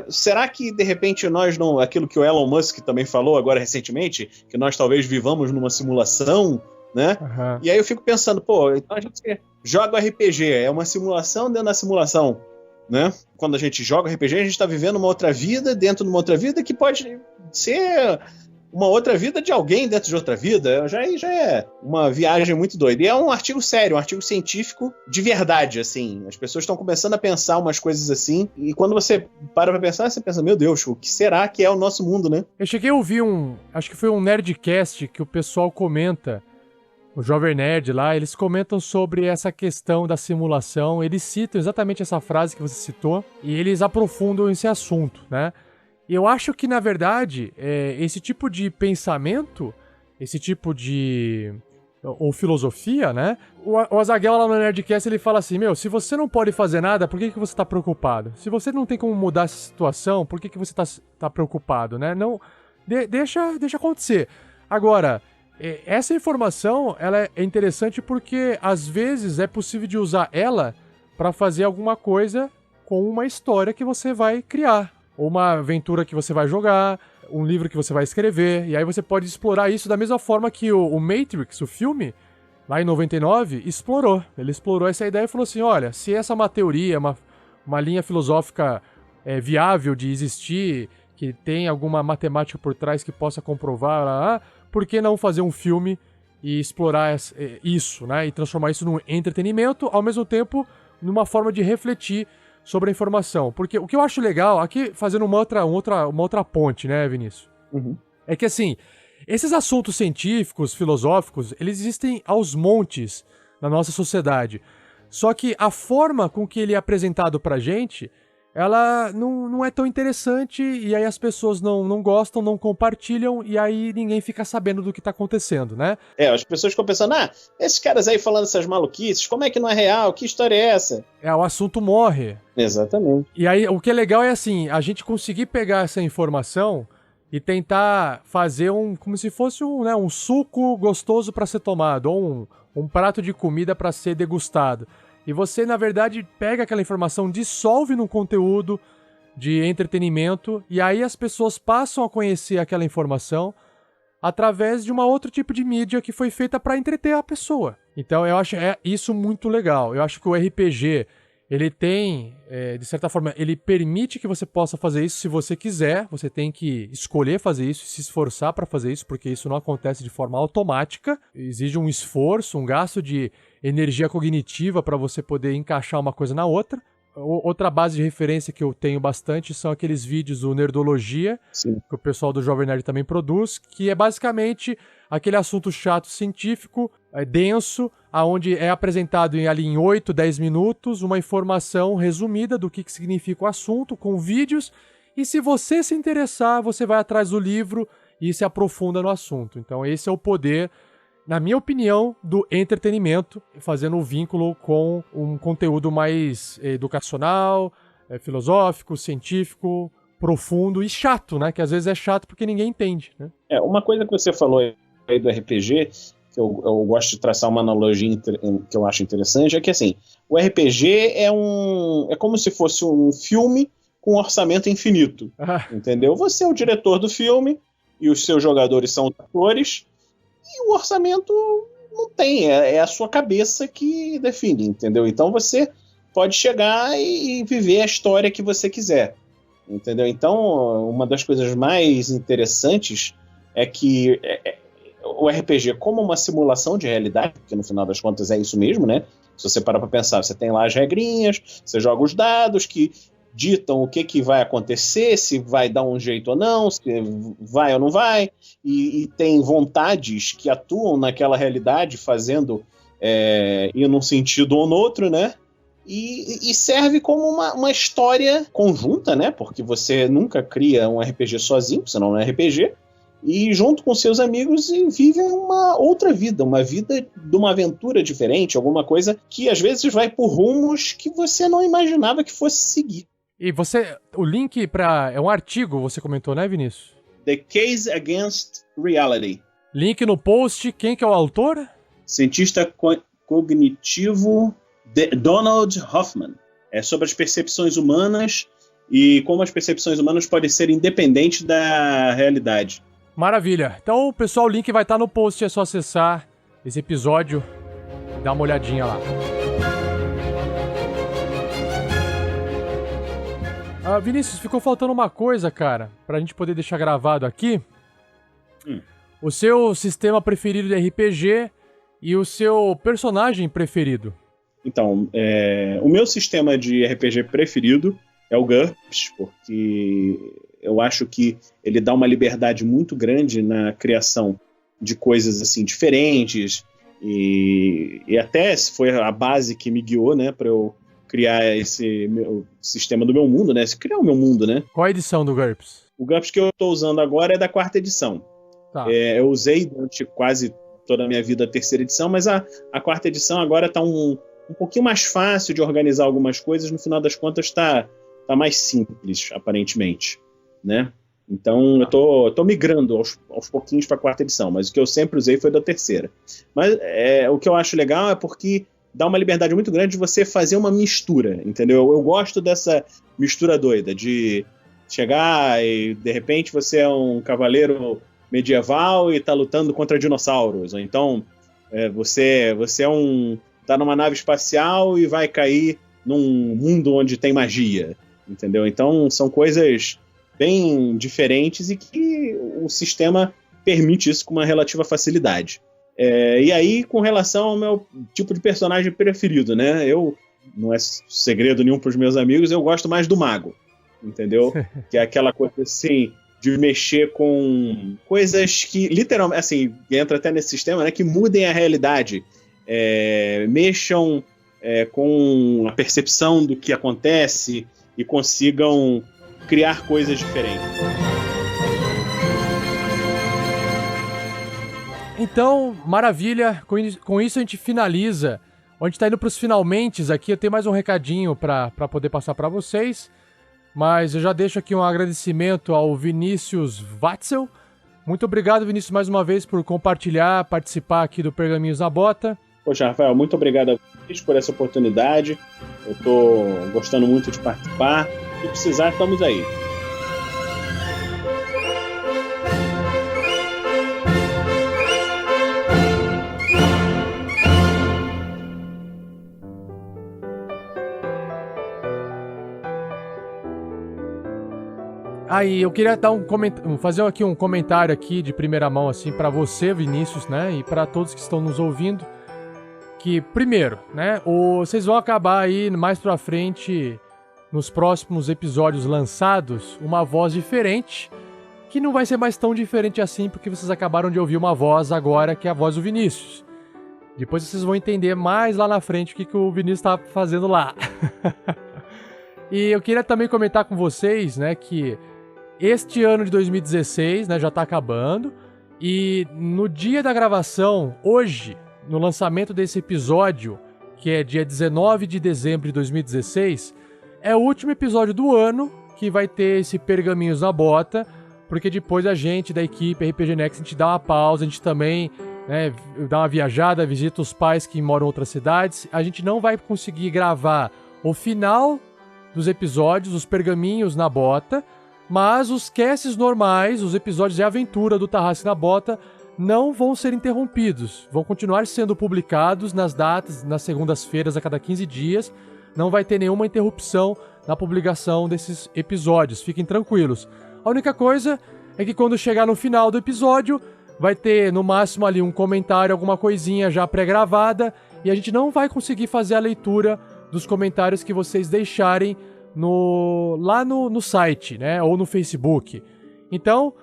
Speaker 12: será que de repente nós não, aquilo que o Elon Musk também falou agora recentemente, que nós talvez vivamos numa simulação, né? Uhum. E aí eu fico pensando, então a gente joga RPG, é uma simulação dentro da simulação, né? Quando a gente joga RPG, a gente está vivendo uma outra vida dentro de uma outra vida que pode ser uma outra vida de alguém dentro de outra vida. Já é uma viagem muito doida. E é um artigo sério, um artigo científico de verdade, assim. As pessoas estão começando a pensar umas coisas assim, e quando você para pra pensar, você pensa, meu Deus, o que será que é o nosso mundo, né?
Speaker 2: Eu cheguei a ouvir acho que foi um Nerdcast que o pessoal comenta, o Jovem Nerd lá, eles comentam sobre essa questão da simulação, eles citam exatamente essa frase que você citou, e eles aprofundam esse assunto, né? Eu acho que, na verdade, esse tipo de pensamento, esse tipo de... ou filosofia, né? O Azaghal lá no Nerdcast, ele fala assim, se você não pode fazer nada, por que você tá preocupado? Se você não tem como mudar essa situação, por que você tá preocupado, né? Não, deixa acontecer. Agora, essa informação, ela é interessante porque, às vezes, é possível de usar ela para fazer alguma coisa com uma história que você vai criar. Ou uma aventura que você vai jogar, um livro que você vai escrever, e aí você pode explorar isso da mesma forma que o Matrix, o filme, lá em 99, explorou. Ele explorou essa ideia e falou assim, olha, se essa é uma teoria, uma linha filosófica viável de existir, que tem alguma matemática por trás que possa comprovar, por que não fazer um filme e explorar isso, né? E transformar isso num entretenimento, ao mesmo tempo numa forma de refletir sobre a informação. Porque o que eu acho legal, aqui fazendo uma outra ponte, né, Vinícius?
Speaker 12: Uhum.
Speaker 2: É que assim, esses assuntos científicos, filosóficos, eles existem aos montes na nossa sociedade. Só que a forma com que ele é apresentado pra gente, ela não é tão interessante, e aí as pessoas não gostam, não compartilham, e aí ninguém fica sabendo do que tá acontecendo, né?
Speaker 12: As pessoas ficam pensando, esses caras aí falando essas maluquices, como é que não é real? Que história é essa?
Speaker 2: O assunto morre.
Speaker 12: Exatamente.
Speaker 2: E aí, o que é legal é assim, a gente conseguir pegar essa informação e tentar fazer como se fosse um suco gostoso para ser tomado, ou um prato de comida para ser degustado. E você, na verdade, pega aquela informação, dissolve num conteúdo de entretenimento, e aí as pessoas passam a conhecer aquela informação através de uma outro tipo de mídia que foi feita para entreter a pessoa. Então eu acho isso muito legal. Eu acho que o RPG, ele tem, de certa forma, ele permite que você possa fazer isso se você quiser. Você tem que escolher fazer isso, se esforçar para fazer isso, porque isso não acontece de forma automática. Exige um esforço, um gasto de energia cognitiva para você poder encaixar uma coisa na outra. Outra base de referência que eu tenho bastante são aqueles vídeos do Nerdologia,
Speaker 12: Sim.
Speaker 2: que o pessoal do Jovem Nerd também produz, que é basicamente aquele assunto chato científico, denso, aonde é apresentado ali em 8, 10 minutos uma informação resumida do que significa o assunto, com vídeos, e se você se interessar, você vai atrás do livro e se aprofunda no assunto. Então esse é o poder, na minha opinião, do entretenimento, fazendo um vínculo com um conteúdo mais educacional, filosófico, científico, profundo e chato, né? Que às vezes é chato porque ninguém entende, né?
Speaker 12: Uma coisa que você falou aí do RPG, que eu gosto de traçar uma analogia que eu acho interessante, é que assim, o RPG é como se fosse um filme com orçamento infinito, entendeu? Você é o diretor do filme e os seus jogadores são atores, e o orçamento não tem, é a sua cabeça que define, entendeu? Então você pode chegar e viver a história que você quiser, entendeu? Então, uma das coisas mais interessantes é que o RPG como uma simulação de realidade, porque no final das contas é isso mesmo, né? Se você parar pra pensar, você tem lá as regrinhas, você joga os dados que ditam o que vai acontecer, se vai dar um jeito ou não, se vai ou não vai, e tem vontades que atuam naquela realidade, fazendo ir num sentido ou no outro, né? E serve como uma história conjunta, né? Porque você nunca cria um RPG sozinho, senão não é RPG, e junto com seus amigos vive uma outra vida, uma vida de uma aventura diferente, alguma coisa que às vezes vai por rumos que você não imaginava que fosse seguir.
Speaker 2: E o link é um artigo, você comentou, né, Vinícius?
Speaker 12: The Case Against Reality.
Speaker 2: Link no post, quem que é o autor?
Speaker 12: Cientista cognitivo Donald Hoffman. É sobre as percepções humanas e como as percepções humanas podem ser independentes da realidade.
Speaker 2: Maravilha. Então, pessoal, o link vai estar no post, é só acessar esse episódio e dar uma olhadinha lá. Vinícius, ficou faltando uma coisa, cara, pra gente poder deixar gravado aqui. O seu sistema preferido de RPG e o seu personagem preferido.
Speaker 12: Então, o meu sistema de RPG preferido é o GURPS, porque eu acho que ele dá uma liberdade muito grande na criação de coisas assim diferentes, e até foi a base que me guiou, né, para eu criar esse meu sistema do meu mundo, né? Criar o meu mundo, né?
Speaker 2: Qual a edição do GURPS?
Speaker 12: O GURPS que eu estou usando agora é da 4ª edição.
Speaker 2: Tá.
Speaker 12: Eu usei durante quase toda a minha vida a 3ª edição, mas a 4ª edição agora está um pouquinho mais fácil de organizar algumas coisas. No final das contas está mais simples, aparentemente, né? Então eu tô migrando aos pouquinhos para a 4ª edição, mas o que eu sempre usei foi da 3ª. Mas o que eu acho legal é porque dá uma liberdade muito grande de você fazer uma mistura, entendeu? Eu gosto dessa mistura doida, de chegar e, de repente, você é um cavaleiro medieval e tá lutando contra dinossauros, ou então você tá numa nave espacial e vai cair num mundo onde tem magia, entendeu? Então, são coisas bem diferentes e que o sistema permite isso com uma relativa facilidade. E aí, com relação ao meu tipo de personagem preferido, né? Não é segredo nenhum para os meus amigos, eu gosto mais do mago, entendeu? Que é aquela coisa assim, de mexer com coisas que, literalmente, assim, entra até nesse sistema, né? Que mudem a realidade, mexam com a percepção do que acontece e consigam criar coisas diferentes.
Speaker 2: Então, maravilha, com isso a gente finaliza. A gente tá indo pros finalmentes aqui, eu tenho mais um recadinho pra poder passar pra vocês, mas eu já deixo aqui um agradecimento ao Vinícius Watzel. Muito obrigado, Vinícius, mais uma vez por compartilhar, participar aqui do Pergaminhos na Bota.
Speaker 12: Poxa, Rafael, muito obrigado a vocês por essa oportunidade, eu tô gostando muito de participar, se precisar, estamos aí.
Speaker 2: Aí, eu queria dar fazer aqui um comentário aqui de primeira mão, assim, pra você, Vinícius, né, e pra todos que estão nos ouvindo, que, primeiro, né, vocês vão acabar aí, mais pra frente, nos próximos episódios lançados, uma voz diferente, que não vai ser mais tão diferente assim, porque vocês acabaram de ouvir uma voz agora, que é a voz do Vinícius. Depois vocês vão entender mais lá na frente o que o Vinícius tá fazendo lá. E eu queria também comentar com vocês, né, que este ano de 2016, né, já tá acabando, e no dia da gravação, hoje, no lançamento desse episódio, que é dia 19 de dezembro de 2016, é o último episódio do ano que vai ter esse Pergaminhos na Bota, porque depois a gente, da equipe RPG Next, a gente dá uma pausa, a gente também, né, dá uma viajada, visita os pais que moram em outras cidades, a gente não vai conseguir gravar o final dos episódios, os Pergaminhos na Bota, mas os casts normais, os episódios de aventura do Tarrasque na Bota, não vão ser interrompidos. Vão continuar sendo publicados nas datas, nas segundas-feiras a cada 15 dias. Não vai ter nenhuma interrupção na publicação desses episódios. Fiquem tranquilos. A única coisa é que quando chegar no final do episódio, vai ter no máximo ali um comentário, alguma coisinha já pré-gravada, e a gente não vai conseguir fazer a leitura dos comentários que vocês deixarem lá no site, né, ou no Facebook. Então,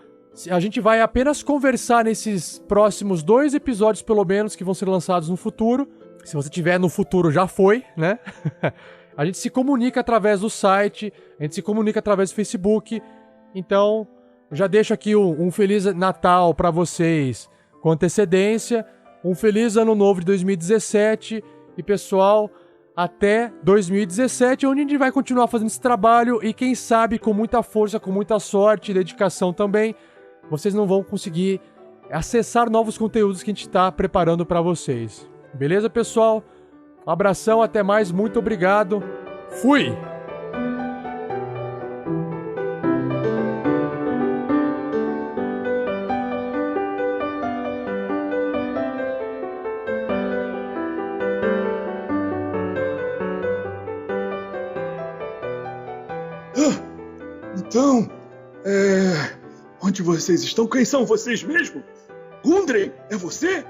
Speaker 2: a gente vai apenas conversar nesses próximos 2 episódios, pelo menos, que vão ser lançados no futuro. Se você tiver no futuro, já foi, né? A gente se comunica através do site, a gente se comunica através do Facebook. Então, já deixo aqui um Feliz Natal pra vocês com antecedência. Um Feliz Ano Novo de 2017. E, pessoal, até 2017, onde a gente vai continuar fazendo esse trabalho. E, quem sabe, com muita força, com muita sorte e dedicação também, vocês não vão conseguir acessar novos conteúdos que a gente está preparando para vocês. Beleza, pessoal? Um abração, até mais, muito obrigado. Fui!
Speaker 4: Então, onde vocês estão? Quem são vocês mesmo? Gundren, é você?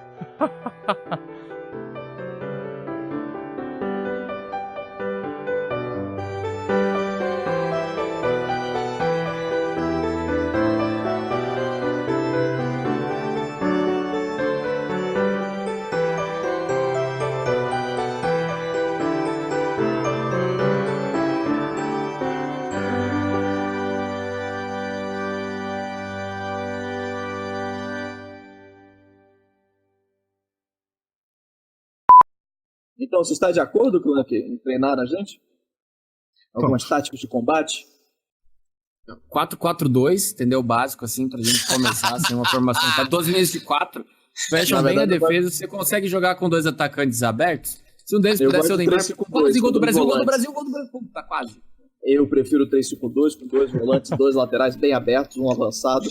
Speaker 8: Então, você está de acordo, Clank, em treinar a gente? Algumas táticas de combate?
Speaker 10: 4-4-2, entendeu? O básico, assim, pra gente começar, assim, uma formação. Tá 12 meses de 4, fecham bem a defesa, você consegue jogar com 2 atacantes abertos? Se um deles pudesse ser o Neymar, gol do Brasil, gol do Brasil, gol do Brasil, tá quase.
Speaker 8: Eu prefiro 3-5-2, com 2 volantes, 2 laterais bem abertos, um avançado.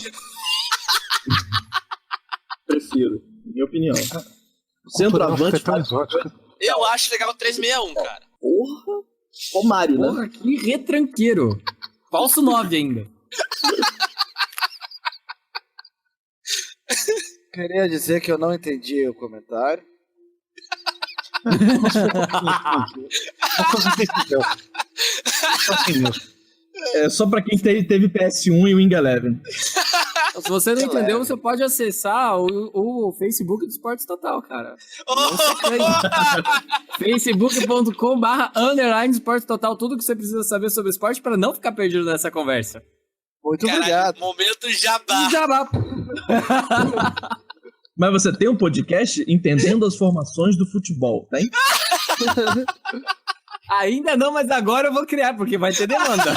Speaker 8: Prefiro, minha opinião. Centroavante.
Speaker 6: Eu acho legal o 361, cara.
Speaker 8: Porra! Ô, Mário, né?
Speaker 10: Porra, que retranqueiro. Falso 9 ainda.
Speaker 11: Queria dizer que eu não entendi o comentário.
Speaker 13: É só pra quem teve PS1 e Wing Eleven.
Speaker 10: Se você não entendeu, você pode acessar o Facebook do Esportes Total, cara. Facebook.com/Esportes Total, tudo que você precisa saber sobre esporte para não ficar perdido nessa conversa.
Speaker 11: Muito obrigado.
Speaker 6: Momento jabá.
Speaker 10: Jabá.
Speaker 13: Mas você tem um podcast entendendo as formações do futebol, tem?
Speaker 10: Ainda não, mas agora eu vou criar, porque vai ter demanda.